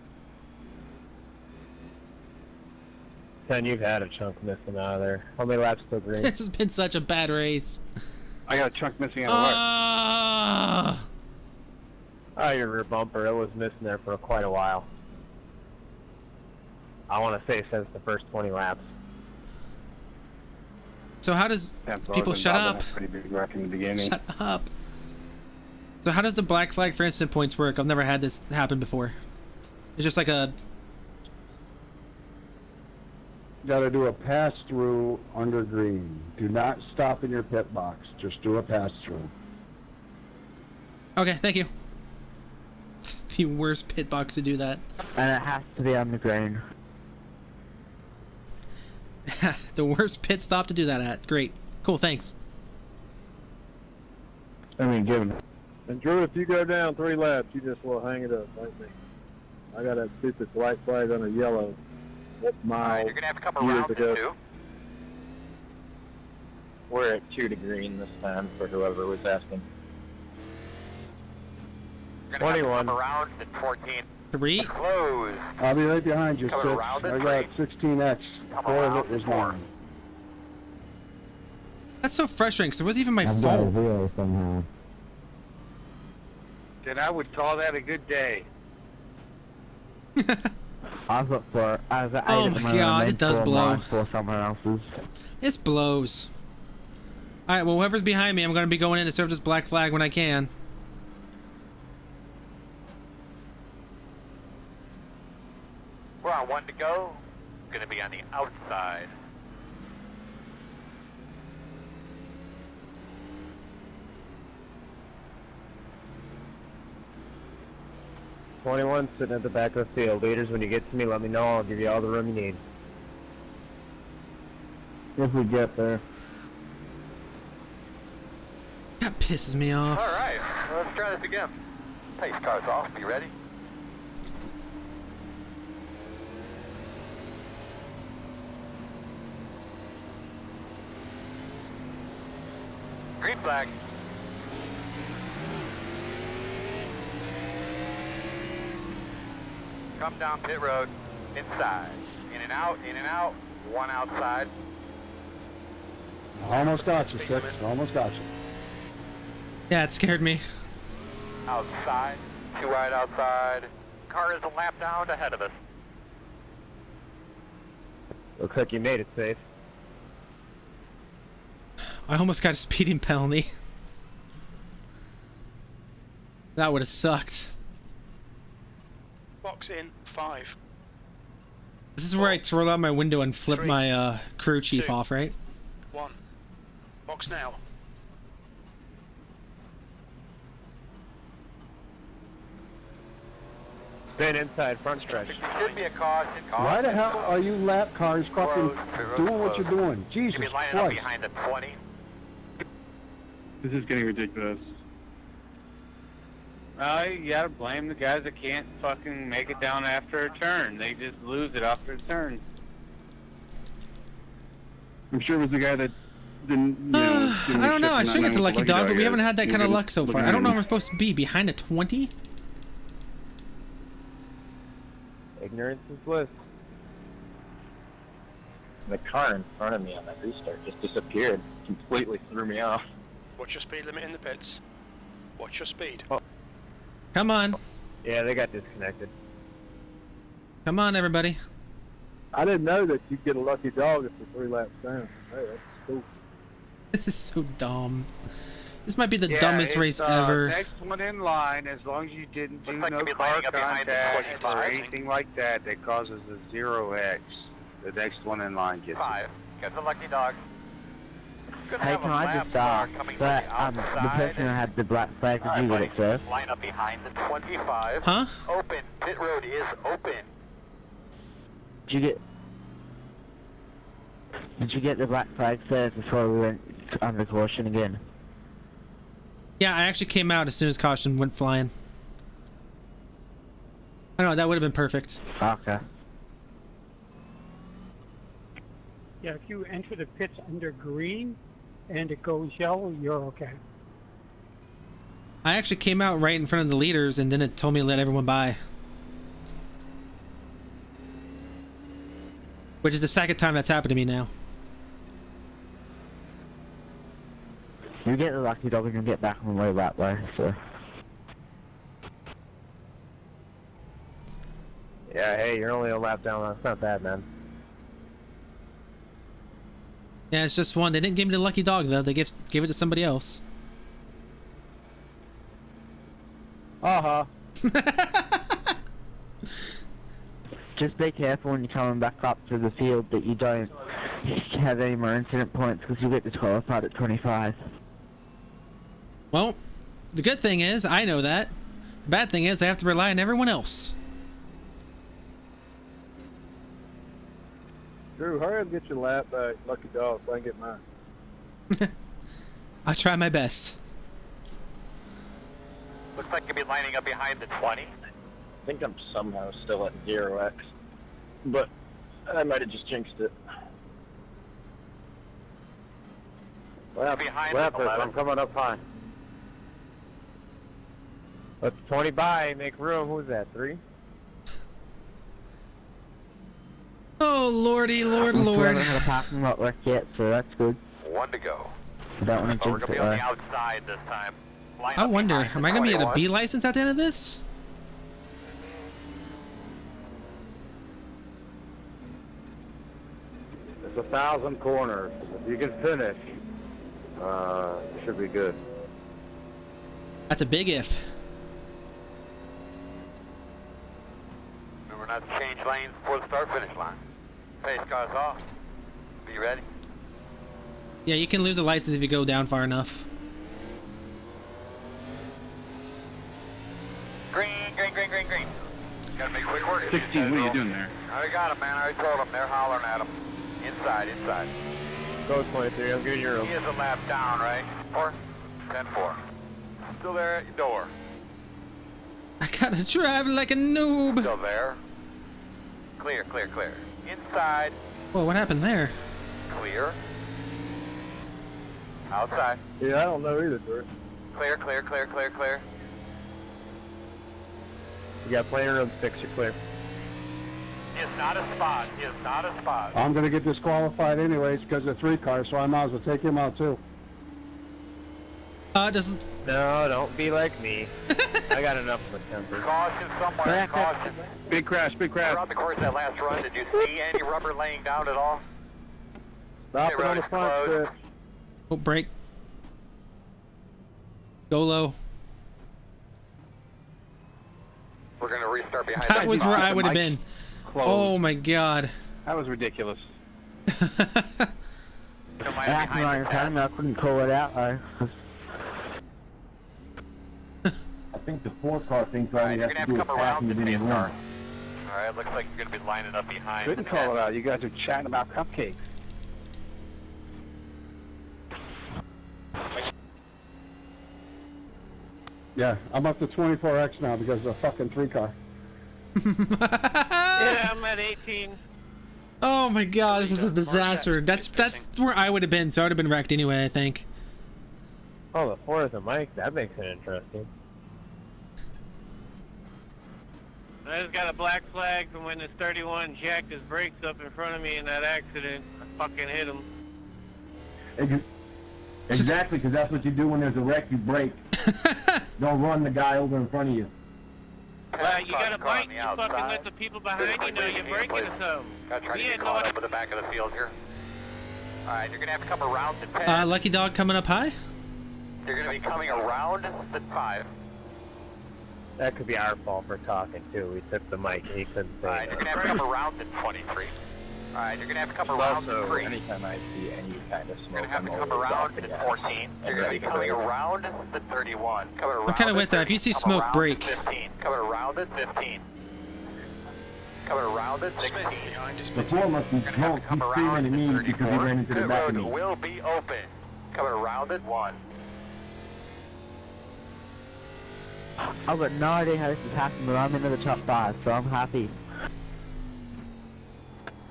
10, you've had a chunk missing out of there. How many laps to green? This has been such a bad race. I got a chunk missing out of what? Ah! Oh, your rear bumper. It was missing there for quite a while. I want to say since the first 20 laps. So how does Tempo people was shut involved in up? a pretty big wreck in the beginning. Shut up. So how does the black flag for instant points work? I've never had this happen before. It's just like a gotta do a pass-through under green. Do not stop in your pit box. Just do a pass-through. Okay, thank you. The worst pit box to do that. And it has to be on the green. The worst pit stop to do that at. Great. Cool, thanks. I mean, given. And Drew, if you go down 3 laps, you just will hang it up like me. I got that stupid white flag on a yellow. Alright, you're gonna have to come around ago. too. We're at 2 to green this time for whoever was asking. You're gonna have to 21. come around at 14. 3. Close. I'll be right behind you, 6. Coming around at I got 16X. 4 of it was mine. That's so frustrating because it wasn't even my fault. Somehow. Then I would call that a good day. I was up for. I was at 8 Oh at the my moment, God, and it does then 4 blow. mine for someone else's. This blows. Alright, well, whoever's behind me, I'm going to be going in to serve this black flag when I can. We're on 1 to go. Gonna be on the outside. '21 sitting at the back of the field. Leaders, when you get to me, let me know. I'll give you all the room you need. If we get there. That pisses me off. Alright, let's try this again. Pace car's off, be ready. Green flag. Come down pit road, inside. In and out, 1 outside. Almost got you, 6. Almost got you. Yeah, it scared me. Outside, 2 right outside. Car is a lap down ahead of us. Looks like you made it safe. I almost got a speeding penalty. That would have sucked. Box in 5. This is where I throw out my window and flip 3, my crew chief 2, off, right? 1. Box now. Staying inside, front stretch. Should be a caution. Why the hell are you lap cars fucking doing what you're doing? Jesus Should be lining up Christ. behind the 20. This is getting ridiculous. You gotta blame the guys that can't fucking make it down after a turn. They just lose it after a turn. I'm sure it was the guy that didn't, you know, I don't know. I should get the lucky dog, but we haven't had that kind of Look luck so at far. I don't know him. where we're supposed to be. Behind a 20? Ignorance is bliss. The car in front of me on that restart just disappeared. Completely threw me off. Watch your speed limit in the pits. Watch your speed. Come on. Yeah, they got disconnected. Come on, everybody. I didn't know that you'd get a lucky dog if you're 3 laps down. Hey, that's cool. This is so dumb. This might be the Yeah, dumbest it's, race ever. Next one in line, as long as you didn't do Looks like no you'll be car lining up behind the contact 25. or anything like that that causes a 0x. The next one in line gets it. 5. Get the lucky dog. Gonna Hey, have can a I lap just car ask coming that from the outside. person who had the black flag, did Alright, you get buddy. it first? Line up behind the 25. Huh? Open. Pit road is open. Did you get the black flag first before we went under caution again? Yeah, I actually came out as soon as caution went flying. I know, that would have been perfect. Okay. Yeah, if you enter the pits under green and it goes yellow, you're okay. I actually came out right in front of the leaders and then it told me to let everyone by. Which is the second time that's happened to me now. You get the lucky dog and you get back on the way that way, so. Yeah, hey, you're only a lap down. That's not bad, man. Yeah, it's just one. They didn't give me the lucky dog though. They gave it to somebody else. just be careful when you're coming back up to the field that you don't have any more incident points, because you'll get disqualified at 25. Well, the good thing is, I know that. The bad thing is, I have to rely on everyone else. Drew, hurry up and get your lap back, lucky dog, so I can get mine. I'll try my best. Looks like you'll be lining up behind the 20. I think I'm somehow still at 0x, but I might have just jinxed it. Behind the 11. I'm coming up high. Let's 20 by, make room. Who's that, 3? Oh, lordy, lord. We haven't had a parking lot work yet, so that's good. 1 to go. I don't want to We're jinx going to it be on the though. outside this time. Line I up wonder, behind am the I going to be at a 21. B license at the end of this? There's 1,000 corners. If you can finish, it should be good. That's a big if. Remember not to change lanes before the start-finish line. Pace cars off. Be ready? Yeah, you can lose the lights if you go down far enough. Green. Gotta make quick work. 16, what are you doing there? I already got him, man. I already told him. They're hollering at him. Inside. Go 23, I'm getting your room. He is a lap down, right? 10-4. Still there at your door. I gotta drive like a noob. Still there. Clear. Inside. Whoa, what happened there? Clear. Outside. Yeah, I don't know either, Drew. Clear. You got plenty of room, 6, you're clear. He is not a spot. I'm going to get disqualified anyways because of 3 cars, so I might as well take him out too. Just... No, don't be like me. I got enough of a temper. Caution somewhere. Caution. Big crash. Around the course of that last run, did you see any rubber laying down at all? Stop it on the front stretch. Oh, brake. Go low. We're going to restart behind That was where I would have been. Closed. Oh my god. That was ridiculous. I couldn't call it out though. I think the 4-car thinks all you You're have going to to do have to is come pass around him the to any pace room. car. Alright, looks like you're going to be lining up behind. Couldn't call it out. You guys are chatting about cupcakes. Yeah, I'm up to 24X now because of the fucking 3 car. Yeah, I'm at 18. Oh my god, this is a disaster. That's where I would have been, so I would have been wrecked anyway, I think. Oh, the 4 is a mic. That makes it interesting. I just got a black flag from when this 31 jacked his brakes up in front of me in that accident. I fucking hit him. Exactly, because that's what you do when there's a wreck, you brake. Don't run the guy over in front of you. Well, you got a bike, you fucking let the people behind you know you're braking or something. Gotta try to get caught up with the back of the field here. Alright, you're gonna have to come around to 10. Lucky Dog coming up high? You're gonna be coming around the 5. That could be our fault for talking too. We took the mic and he couldn't say Alright, you're gonna have to come around the 23. Alright, you're gonna have to come around the 3. Anytime I see any kind of smoke, You're gonna have to I'm come always around off the the gas. 14. You're gonna be coming around the 31. Coming around I'm kind of with that. If you see smoke, brake. 15. Coming around at 15. Coming around at 16. The 4 must be smoke. He's screaming at me because he ran into the back of me. Will be open. Coming around at 1. I've got no idea how this is happening, but I'm into the top 5, so I'm happy.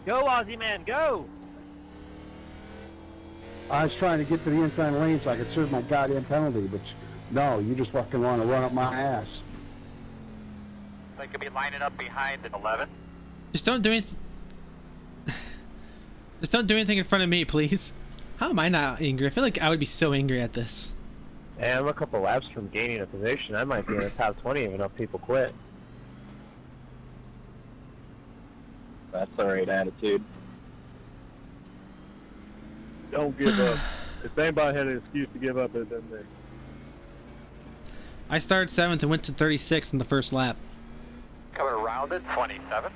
Go, Aussie man, go! I was trying to get to the inside lane so I could serve my goddamn penalty, but no, you just fucking want to run up my ass. They could be lining up behind at 11. Just don't do anything. Just don't do anything in front of me, please. How am I not angry? I feel like I would be so angry at this. Hey, I'm a couple laps from gaining a position. I might be in the top 20 if enough people quit. That's the right attitude. Don't give up. If anybody had an excuse to give up, it'd been me. I started 7th and went to 36 in the first lap. Coming around at 27.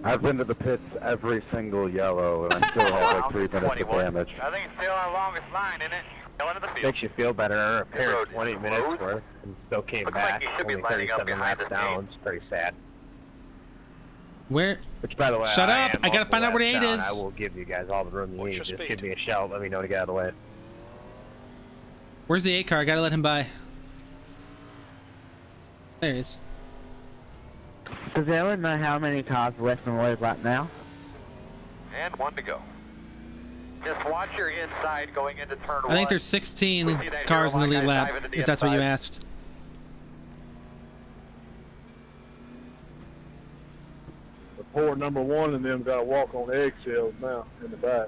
I've been to the pits every single yellow, and I still have like 3 minutes of damage. I think it's still our longest line, isn't it? Still into the field. Makes you feel better. I repaired 20 minutes worth and still came back. Only 37 laps down. It's pretty sad. Where? Which, by the way, shut up! I gotta find out where the 8 is. I will give you guys all the room you need. Just give me a shout. Let me know to get out of the way. Where's the 8 car? I gotta let him by. There he is. Does anyone know how many cars are left in the lead lap now? And 1 to go. Just watch your inside going into turn 1. I think there's 16 cars in the lead lap, if that's what you asked. The poor number 1 and them got to walk on eggshells now in the back.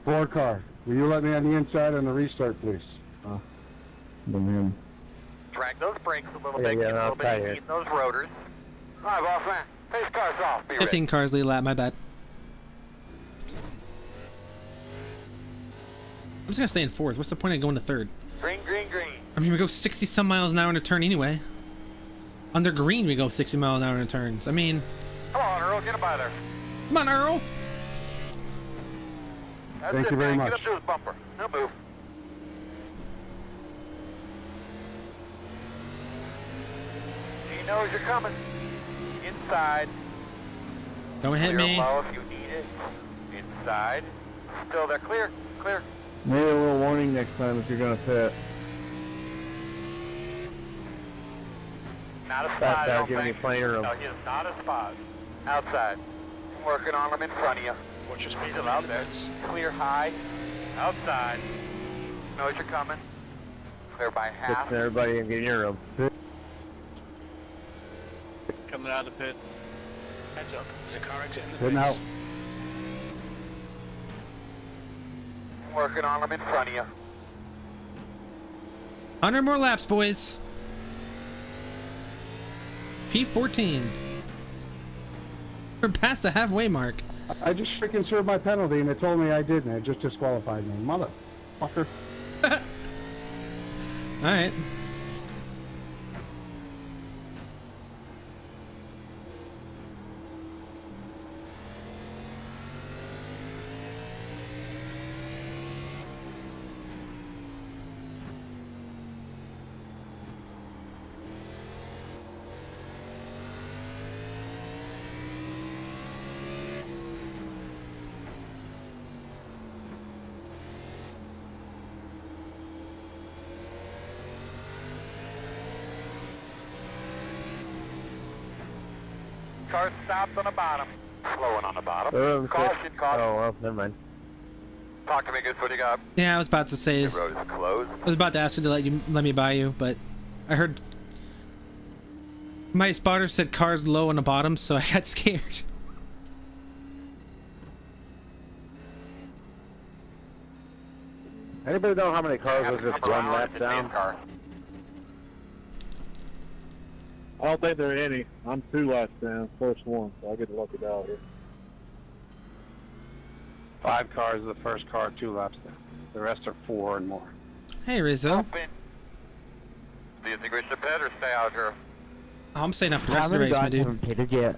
4 car. Will you let me on the inside on the restart, please? Drag those brakes a little bit, get a little bit heat in those rotors. All right, boss man. Pace car's off. Be 15 ready. cars lead lap, my bad. I'm just gonna stay in 4th. What's the point of going to 3rd? Green, green, green. I mean, we go 60 some miles an hour in a turn anyway. Under green, we go 60 miles an hour in turns. I mean... Come on, Earl. Get him by there. Come on, Earl. That's Thank it, you very man. much. Get up to his bumper. No move. He knows you're coming. Inside. Don't hit Clear me. low if you need it. Inside. Still there. Clear. Clear. Maybe a little warning next time if you're going to pit. Not a Back spot, I there, don't giving think. you plenty of room. No, he is not a spot. Outside. Working on him in front of you. Watch your speed Still out there. Clear high. Outside. Knows you're coming. Clear by half. Fixing everybody and getting your room. Coming out of the pit. Heads up. There's a car exiting the Good now. pits. Working on him in front of you. 100 more laps, boys. P14. We're past the halfway mark. I just freaking served my penalty and it told me I didn't. It just disqualified me. Motherfucker. Alright. Car stopped on the bottom. Slowing on the bottom. Caution, caution. Oh, well, never mind. Talk to me, good. What do you got? Yeah, I was about to say. The road is closed. I was about to ask you to let me buy you, but I heard my spotter said cars low on the bottom, so I got scared. Anybody know how many cars was just 1 lap down? I don't think there are any. I'm 2 laps down, first one, so I get the lucky dog here. 5 cars, the first car, 2 laps down. The rest are 4 and more. Hey, Rizzo. Do you think we should pit or stay out here? Oh, I'm staying out for the rest of the race, my dude. haven't pitted yet.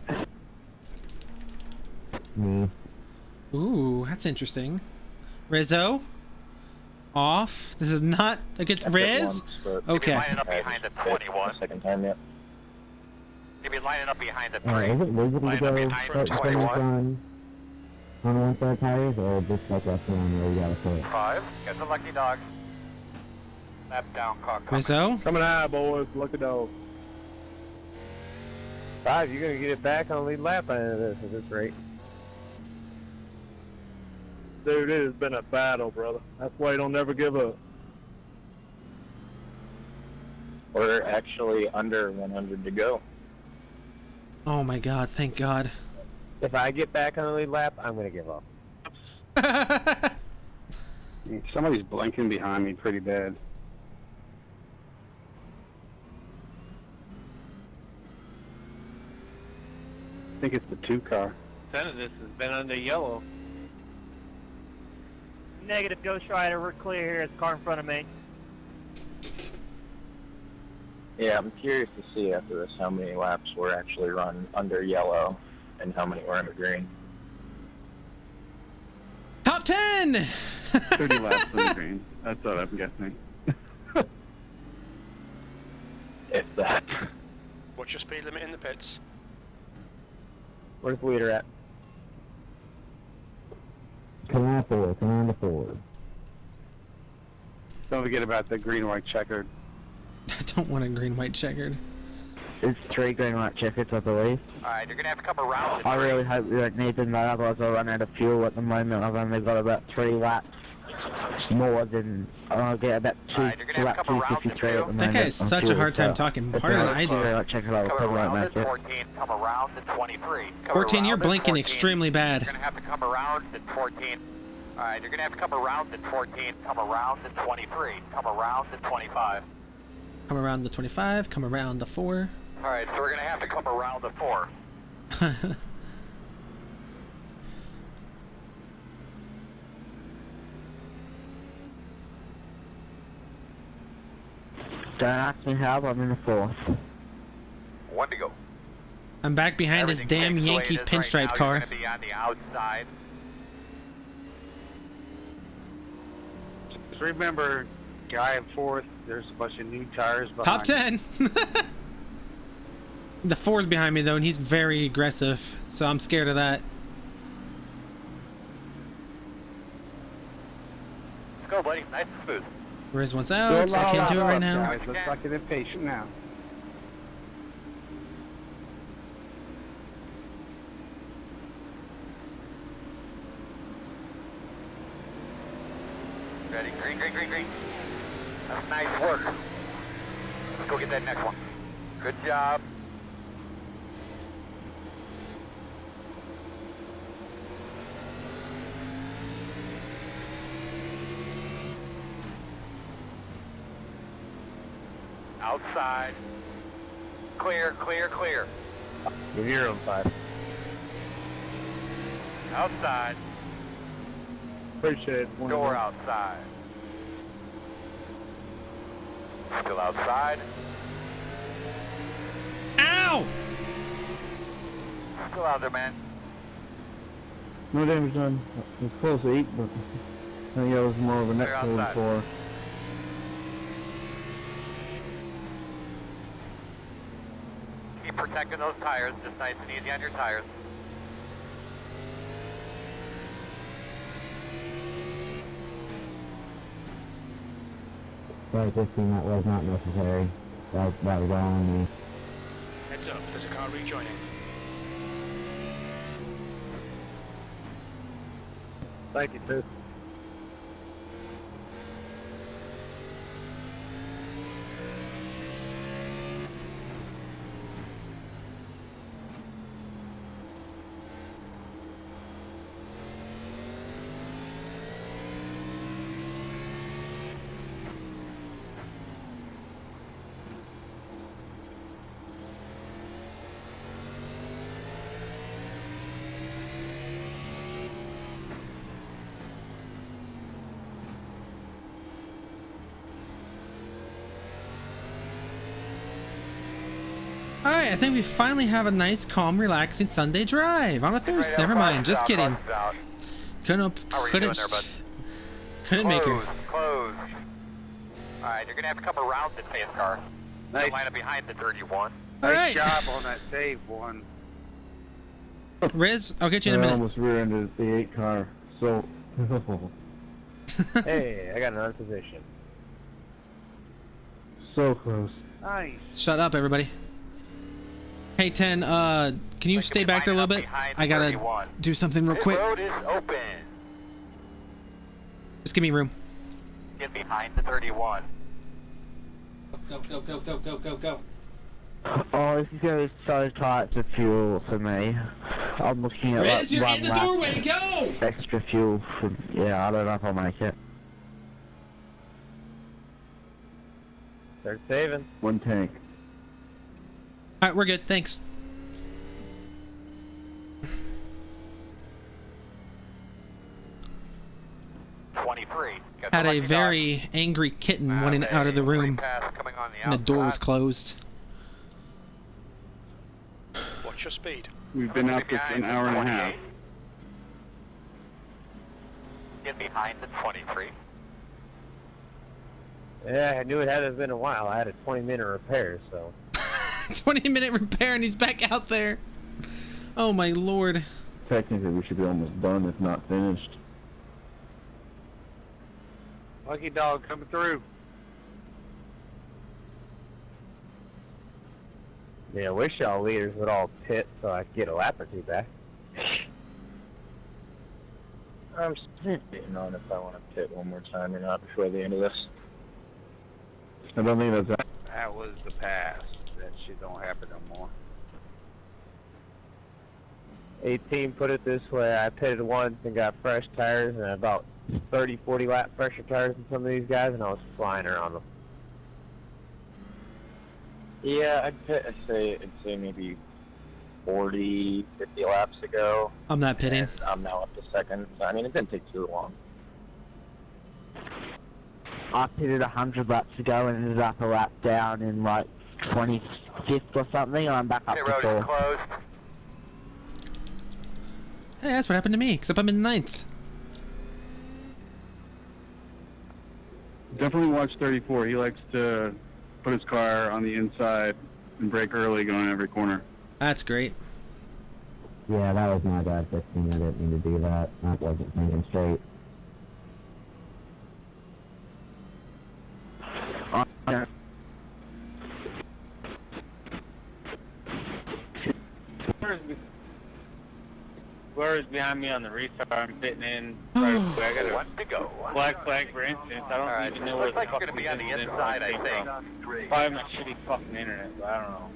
Me. Ooh, that's interesting. Rizzo? Off? This is not against Riz? Okay. Lining up behind the 21. Second time yet. You'll be lining up behind the 3. Alright, is it legal to Lining up go behind start the spinning 21. on one-side tires, or just like left one where you gotta pit? 5. Get the lucky dog. Lap down, car coming. Rizzo? Coming high, boys. Lucky dog. 5, you're going to get it back on the lead lap at this rate. Dude, it has been a battle, brother. That's why you don't never give up. We're actually under 100 to go. Oh my god, thank god. If I get back on the lead lap, I'm going to give up. Somebody's blinking behind me pretty bad. I think it's the 2 car. None of this has been under yellow. Negative, Ghost Rider. We're clear here. It's car in front of me. Yeah, I'm curious to see after this how many laps we're actually run under yellow and how many were under green. Top 10! 30 laps under green. That's what I'm guessing. If that. What's your speed limit in the pits? Where's the leader at? Come on the four. Don't forget about the green-white checkered. I don't want a green-white checkered. It's 3 green-white checkers, I believe. Alright, you're gonna have to come around. I really hope we don't need them, though, otherwise I'll run out of fuel at the moment. I've only got about 3 laps more than... I'll get about 2 laps 253 at the moment. That guy has such a hard time talking, harder than I do. Come around to 14, come around to 23. 14, you're blinking extremely bad. You're gonna have to come around to 14. Alright, you're gonna have to come around to 14, come around to 23, come around to 25. Come around the 25, come around the 4. Alright, so we're gonna have to come around the 4. Don't ask me how, but I'm in the 4th. 1 to go. I'm back behind this damn Yankees pinstripe car. You're gonna be on the outside. Just remember, guy in 4th, there's a bunch of new tires behind. Top 10! The 4's behind me though, and he's very aggressive, so I'm scared of that. Let's go, buddy. Nice and smooth. Riz wants out, so I can't do it right now. Guys, looks like you're impatient now. Ready? Green, green, green, green. That's nice work. Let's go get that next one. Good job. Outside. Clear, clear, clear. Give your own 5. Outside. Appreciate it. Door outside. Still outside. Ow! Still out there, man. No damage done. It was close to 8, but I think that was more of a net Clear code outside. for. Keep protecting those tires. Just nice and easy on your tires. Sorry, 15, that was not necessary. That was all on me. Heads up, there's a car rejoining. Thank you, Tooth. Alright, I think we finally have a nice, calm, relaxing Sunday drive on a Thursday. Never mind, just kidding. Couldn't make her. Close. Alright, you're gonna have to come around the safe car. Nice. Line up behind the 31. Nice job on that save one. Riz, I'll get you in a I minute. almost rear-ended the 8 car, so... Hey, I got another position. So close. Nice. Shut up, everybody. Hey, 10, can you stay back there a little bit? I gotta do something real quick. Road is open. Just give me room. Get behind the 31. Go, go, go, go, go, go, go. Oh, this is going to be so tight for fuel for me. I'm looking at Riz, like you're 1 in the lap doorway, go! extra fuel for... Yeah, I don't know if I'll make it. Start saving. 1 tank. Alright, we're good, thanks. Had a very angry kitten running out of the room, and the door was closed. What's your speed? We've been out for an hour and a half. Get behind the 23. Yeah, I knew it had been a while. I had a 20-minute repair, so. 20-minute repair and he's back out there. Oh my lord. Technically, we should be almost done, if not finished. Lucky dog coming through. Yeah, I wish y'all leaders would all pit so I could get a lap or two back. I'm still debating on if I want to pit one more time or not before the end of this. I don't think that's... That was the past. That shit don't happen no more. 18, put it this way, I pitted once and got fresh tires and about 30, 40 lap pressure tires in some of these guys, and I was flying around them. Yeah, I'd say maybe 40, 50 laps ago. I'm not pitting. I'm now up to second. I mean, it didn't take too long. I pitted 100 laps ago and ended up a lap down in like 25th or something, and I'm back up to 4th. Closed. Hey, that's what happened to me, except I'm in 9th. Definitely watch 34. He likes to put his car on the inside and brake early going every corner. That's great. Yeah, that was my bad fixing. I didn't mean to do that. That wasn't thinking straight. Whoever's behind me on the restart, I'm fitting in right away. I got a One to go. black flag for instance. I don't even know where Looks like you're going to be on the inside, I think. Probably my shitty fucking internet, but I don't know.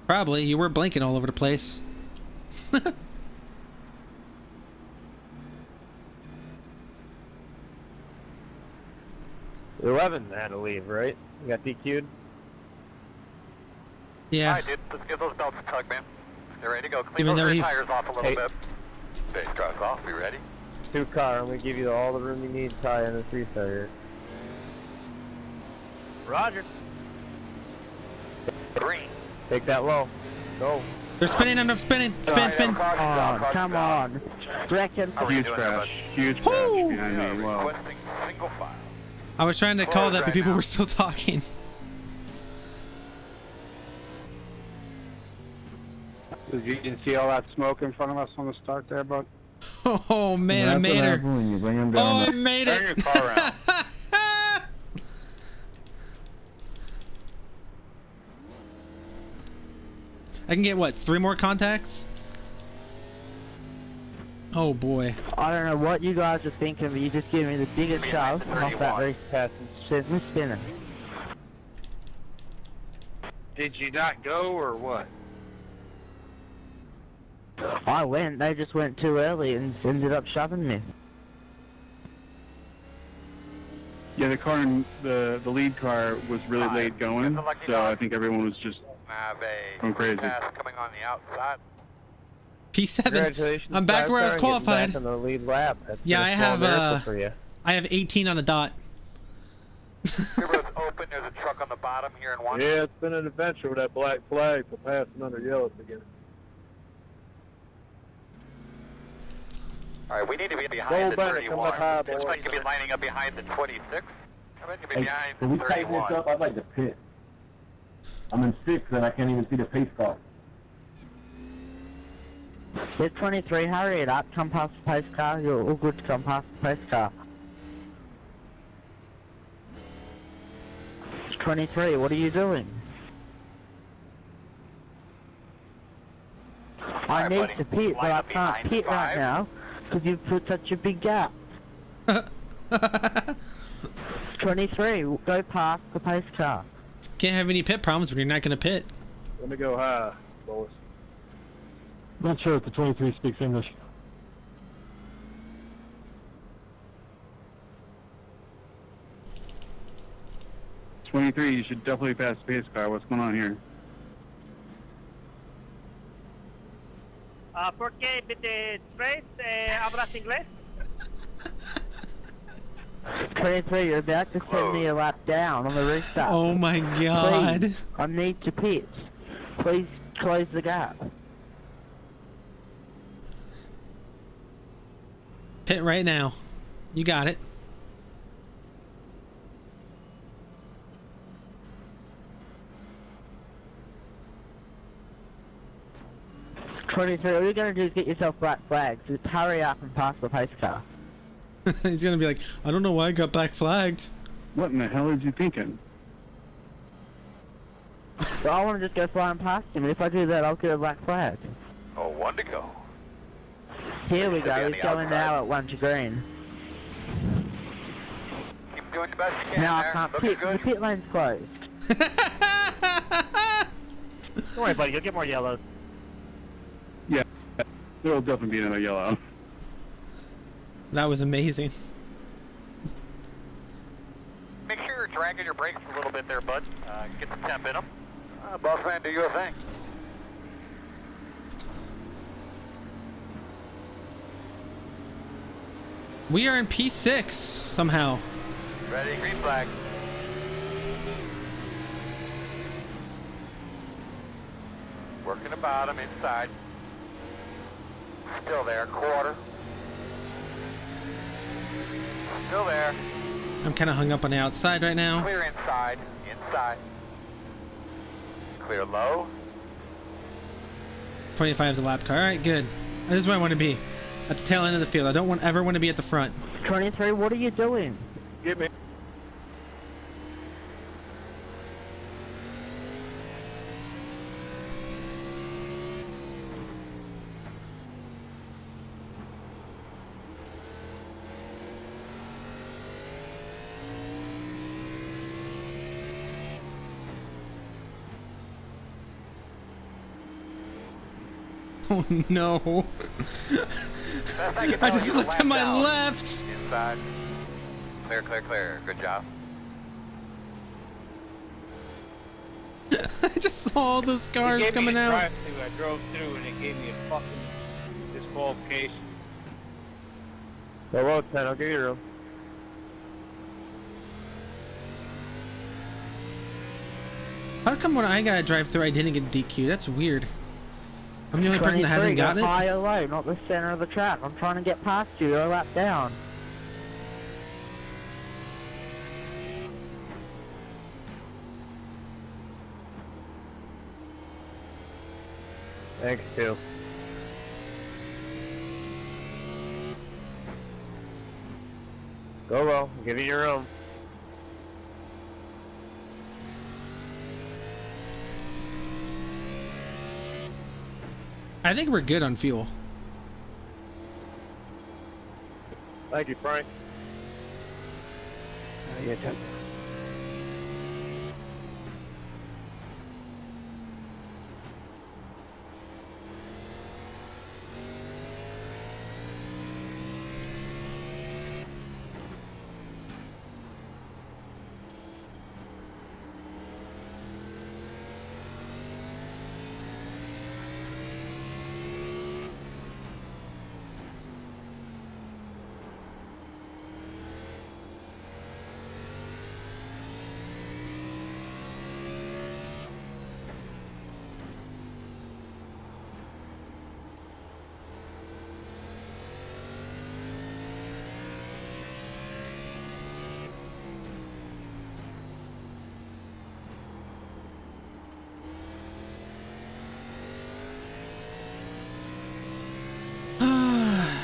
Probably. You were blinking all over the place. 11 had to leave, right? You got DQ'd? Yeah. Alright, dude. Let's get those belts tugged, man. They're ready to go. Clean Even those though rear he- tires off a little Hey. bit. Base truck off. We ready? 2 car, I'm gonna give you all the room you need to tie in the 3-starter. Roger. Green. Take that low. Go. They're spinning and I'm spinning. Spin, spin. Come on. Reckon. Huge crash. Huge crash behind me. Wow. Requesting single file. I was trying to call that, but right people now. were still talking. Did you didn't see all that smoke in front of us on the start there, bud? Oh man, I made her. When you bring him Oh, down I made Turn your it. car around. I can get what, 3 more contacts? Oh boy. I don't know what you guys are thinking, but you just gave me the biggest shove off that race pass and sent me spinning. Did you not go or what? I went, they just went too early and ended up shoving me. Yeah, the car in the lead car was really late going, so I think everyone was just Have a going crazy. pass coming on the outside. P7. Congratulations. I'm back where I was Getting qualified. back on the lead lap. That's Yeah, been a I small have miracle for you. I have 18 on the dot. River's open. There's a truck on the bottom here in one. Yeah, it's been an adventure with that black flag for passing under yellow again. All right, we need to be behind the Bennett, come 31. up high, Looks like boys. you'll be lining up behind the 26. I bet you'll be Hey, behind can we the tighten this 31. up? I'd like to pit. I'm in 6th and I can't even see the pace car. There's 23, hurry it up, come past the pace car, you're all good to come past the pace car. It's 23, what are you doing? I Alright, need buddy. to pit, but Line I up can't behind pit right 5. now, because you've put such a big gap. 23, go past the pace car. Can't have any pit problems when you're not gonna pit. Let me go high, boys. Not sure if the 23 speaks English. '23. You should definitely pass the pace car. What's going on here? ¿Por qué de tres hablas inglés? 23, you're about to send me a lap down on the restart. Oh my god. Please, I need to pit. Please close the gap. Pit right now. You got it. All you're gonna do is get yourself black flags. Just hurry up and pass the pace car. He's gonna be like, I don't know why I got black flagged. What in the hell is you thinking? So I want to just go flying past him, and if I do that, I'll get a black flag. Oh, one to go. Here we go, he's going now at 1 to green. Keep doing the best you can. Now I there. can't Looking pit, good. the pit lane's closed. Don't worry, buddy. You'll get more yellows. Yeah, there'll definitely be another yellow. That was amazing. Make sure you're dragging your brakes a little bit there, bud. Get some temp in them. Boss man, do your thing. We are in P6 somehow. Ready, green flag. Working the bottom, inside. Still there, quarter. Still there. I'm kind of hung up on the outside right now. Clear inside, inside. Clear low. 25 is a lap car. All right, good. This is where I want to be. At the tail end of the field. I don't ever want to be at the front. 23, what are you doing? Get me. Oh no. I just looked to my left. Inside. Clear, clear, clear. Good job. I just saw all those cars coming out. I drove through and it gave me a fucking disqualification. Go well, 10, I'll give you room. How come when I got a drive through I didn't get DQ? That's weird. I'm the only person that hasn't got it. High or low, not the center of the track. I'm trying to get past you. You're a lap down. Thanks, too. Go well, give you your room. I think we're good on fuel. Thank you, Frank. Yeah, 10.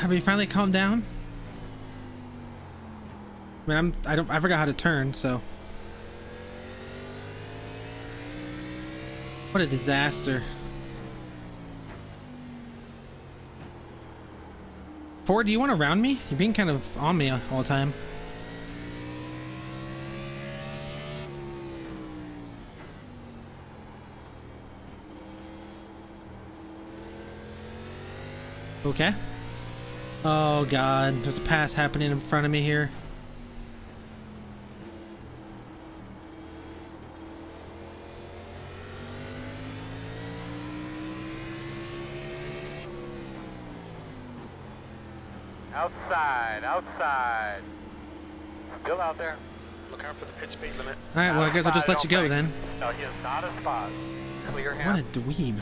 Have we finally calmed down? I mean, I forgot how to turn, so. What a disaster. Ford, do you want to round me? You're being kind of on me all the time. Okay. Oh god, there's a pass happening in front of me here. Outside, outside. Still out there. Look out for the pit speed limit. Alright, well I guess I'll just let you go then. No, he is not a spot. Clear him. What a dweeb.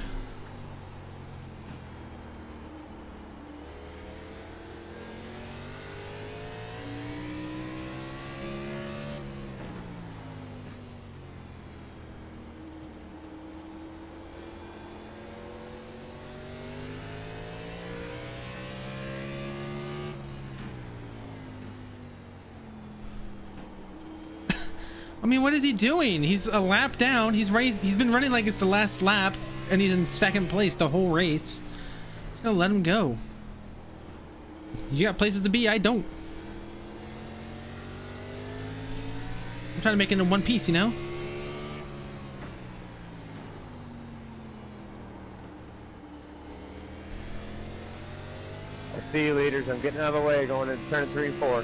I mean, what is he doing? He's a lap down. He's been running like it's the last lap, and he's in second place the whole race. Just gonna let him go. You got places to be, I don't. I'm trying to make it in one piece, you know? I see you, leaders. I'm getting out of the way, going into turn 3 and 4.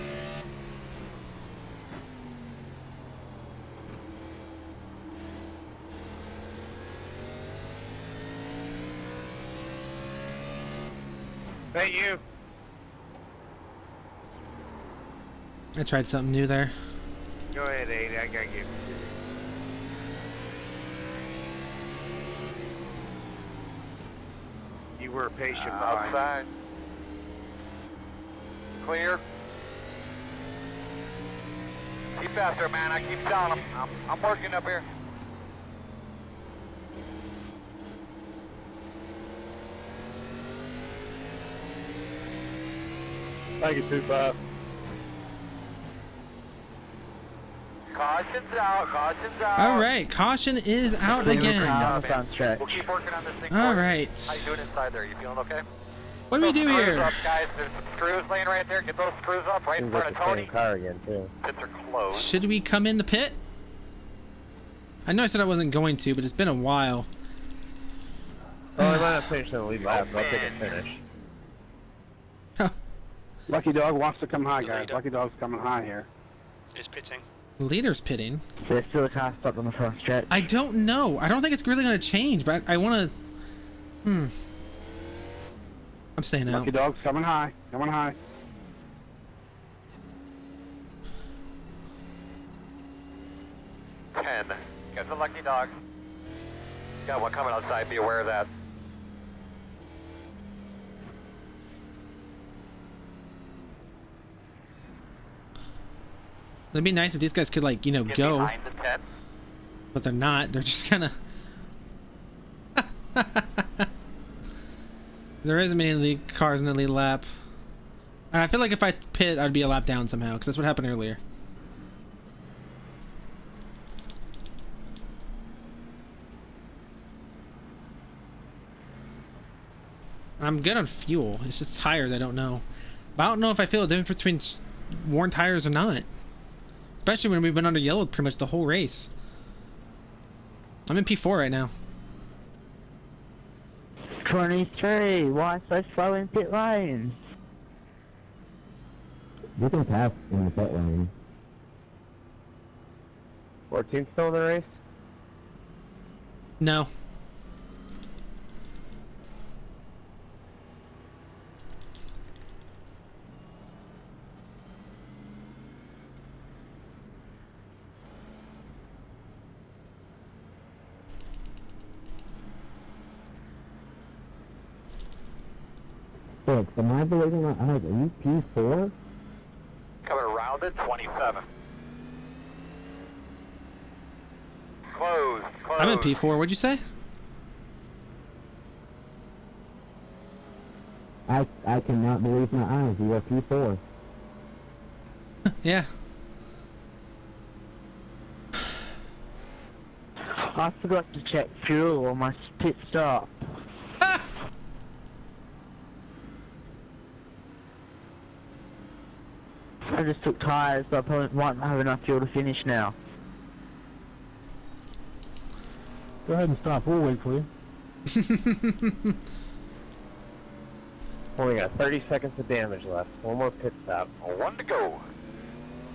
Hey, you. I tried something new there. Go ahead, Aiden. I gotta get. You were patient behind. Outside. Clear. Keep faster, man. I keep telling him. I'm working up here. Thank you, 2-5. Caution's out. Caution's out. All right, caution is out again. We'll keep working on this thing. All right. How you doing inside there? You feeling okay? What do we do here? Up, guys. There's some screws laying right there. Get those screws up right in front of Tony. Car again, too. Pits are closed. Should we come in the pit? I know I said I wasn't going to, but it's been a while. Oh, I might not finish in the lead lap, but I'll take a finish. Lucky Dog wants to come high, guys. Lucky Dog's coming high here. Is pitting. Leader's pitting. There's still a car stuck on the front stretch. I don't know. I don't think it's really going to change, but I want to... I'm staying out. Lucky Dog's coming high. Coming high. Get the Lucky Dog. Got one coming outside. Be aware of that. It'd be nice if these guys could, like, you know, Get go. behind the tent. But they're not. They're just kind of... There isn't many lead cars in the lead lap. I feel like if I pit, I'd be a lap down somehow, because that's what happened earlier. I'm good on fuel. It's just tires I don't know. But I don't know if I feel a difference between worn tires or not. Especially when we've been under yellow pretty much the whole race. I'm in P4 right now. 23, why so slow in pit lane? You can pass in the pit lane. 14th still in the race? No. Look, am I believing that? Are you P4? Coming around it, 27. Closed. I'm in P4. What'd you say? I cannot believe my eyes. You are P4. Yeah. I forgot to check fuel on my pit stop. I just took tyres, but I probably won't have enough fuel to finish now. Go ahead and stop. We'll wait for you. Only got 30 seconds of damage left. One more pit stop. One to go.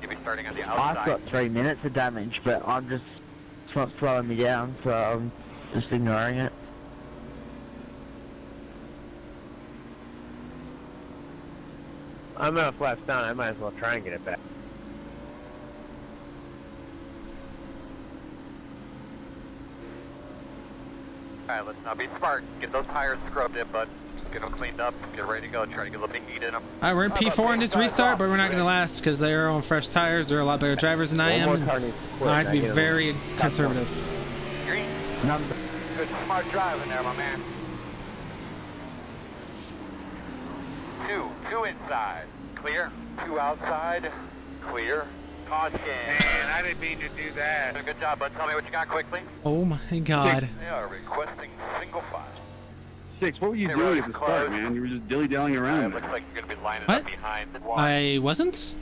You'll be starting on the outside. I've got 3 minutes of damage, but it's not slowing me down, so I'm just ignoring it. I'm enough laps down, I might as well try and get it back. Alright, let's now be smart. Get those tires scrubbed in, bud. Get them cleaned up. Get ready to go. Try to get a little bit of heat in them. Alright, we're in P4 in this restart, but we're not going to last because they're on fresh tires. They're a lot better drivers than I am. I have to be very conservative. Green. Good smart driving there, my man. Two inside. Clear. Two outside. Clear. caution. Man, I didn't mean to do that. Good job, bud. Tell me what you got quickly. Oh my God. They are requesting single file. Six, what were you doing at the start, man? You were just dilly-dallying around. Looks like you're going to be lining What? up behind the one. I wasn't?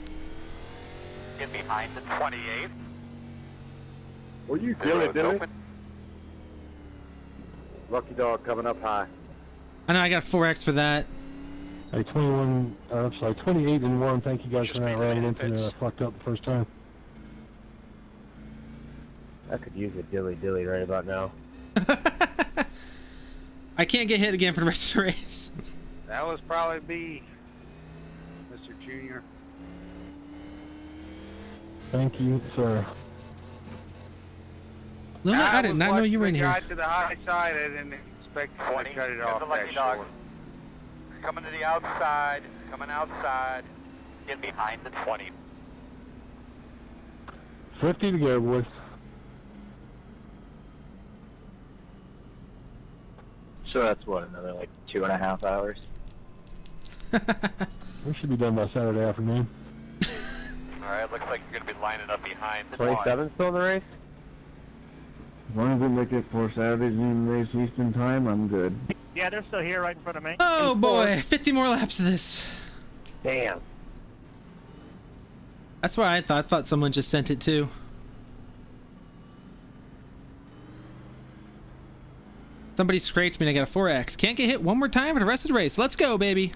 Get behind the 28. Were you Dilly? Lucky dog coming up high. I know I got 4X for that. Hey, 21, I'm sorry, 28 and 1. Thank you guys for not running into me. I fucked up the first time. I could use a dilly right about now. I can't get hit again for the rest of the race. That was probably me, Mr. Junior. Thank you, sir. Luna, I did not know you were in here. I to the high side. I didn't expect to cut it off that short. Coming to the outside. Coming outside. Get behind the 20. 50 to go, boys. So that's what, another like 2.5 hours? We should be done by Saturday afternoon. Alright, looks like you're going to be lining up behind the 27 still in the race? As long as we make it 4 Saturdays in race Eastern time, I'm good. Yeah, they're still here right in front of me. Oh boy, 50 more laps of this. Damn. That's why I thought someone just sent it too. Somebody scraped me and I got a 4X. Can't get hit one more time for the rest of the race. Let's go, baby.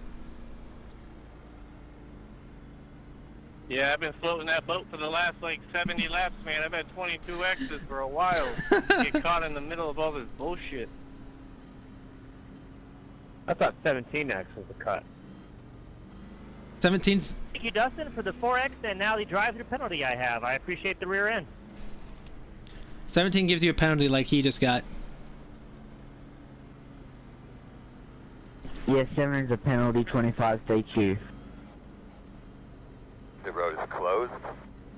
Yeah, I've been floating that boat for the last like 70 laps, man. I've had 22 X's for a while. Get caught in the middle of all this bullshit. I thought 17X was the cut. 17's. Thank you, Dustin, for the 4X and now the drive-through penalty I have. I appreciate the rear end. 17 gives you a penalty like he just got. Yeah, 7's a penalty, 25 DQ. The road is closed.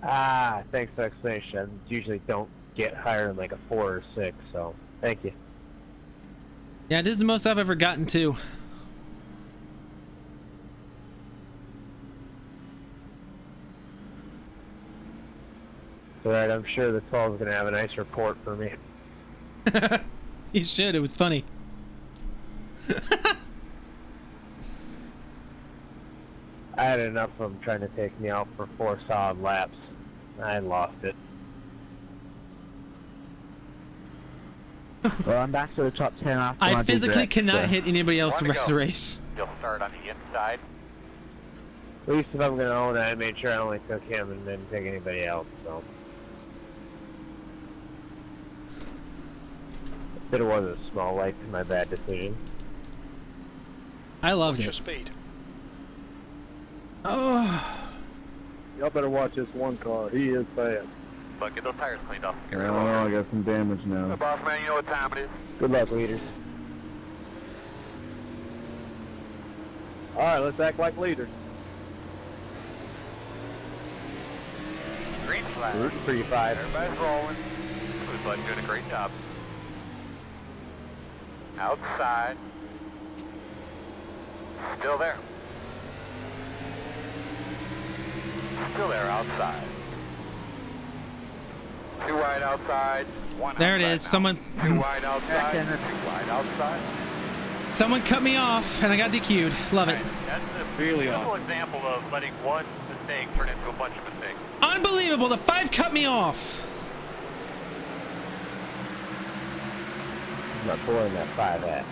Ah, thanks for the explanation. I usually don't get higher than like a 4 or 6, so thank you. Yeah, this is the most I've ever gotten to. Alright, I'm sure the 12 is going to have a nice report for me. He should, it was funny. I had enough of them trying to take me out for 4 solid laps. I lost it. Well, I'm back to the top 10 after I my physically direct, cannot so. hit anybody else the rest of the race. You'll start on the inside. At least if I'm going to own it, I made sure I only took him and didn't take anybody else, so. But it was a small light to my bad decision. I loved What's it. your speed? Oh. Y'all better watch this one car. He is fast. Look, get those tires cleaned off. I don't know, I got some damage now. Boss man, you know what time it is. Good luck, leaders. Alright, let's act like leaders. Green flag. Rooting for you, 5. Everybody's rolling. Blue bud doing a great job. Outside. Still there. Still there outside. 2 wide outside. 1 There it outside is. now. Someone. 2 wide outside. 2 wide outside. Someone cut me off and I got DQ'd. Love it. Right, that's a Really simple example of letting one mistake turn into a bunch of mistakes. Unbelievable. The 5 cut me off. I'm not pulling that 5 at.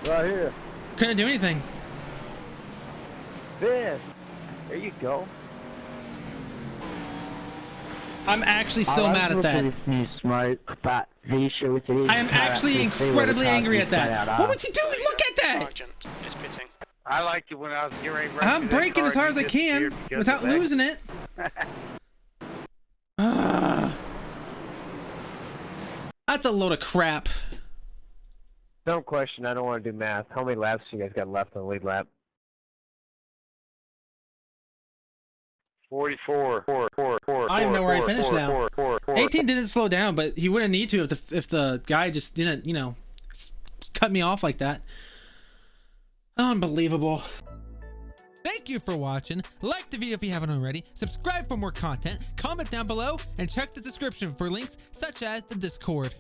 Right here. Couldn't do anything. There you go. I'm actually so mad at that. This new smoke, but the issue with it is I am actually incredibly angry at that. What was he doing? Look at that! Sergeant is pitting. I liked it when I was getting ready to run I'm through that braking car as hard and as I he can disappeared because without of that. losing it. That's a load of crap. Dumb question, I don't want to do math. How many laps you guys got left on the lead lap? 44. I don't even know where I finished now. 18 didn't slow down, but he wouldn't need to if the guy just didn't, you know, cut me off like that. Unbelievable. Thank you for watching. Like the video if you haven't already, subscribe for more content, comment down below, and check the description for links such as the Discord.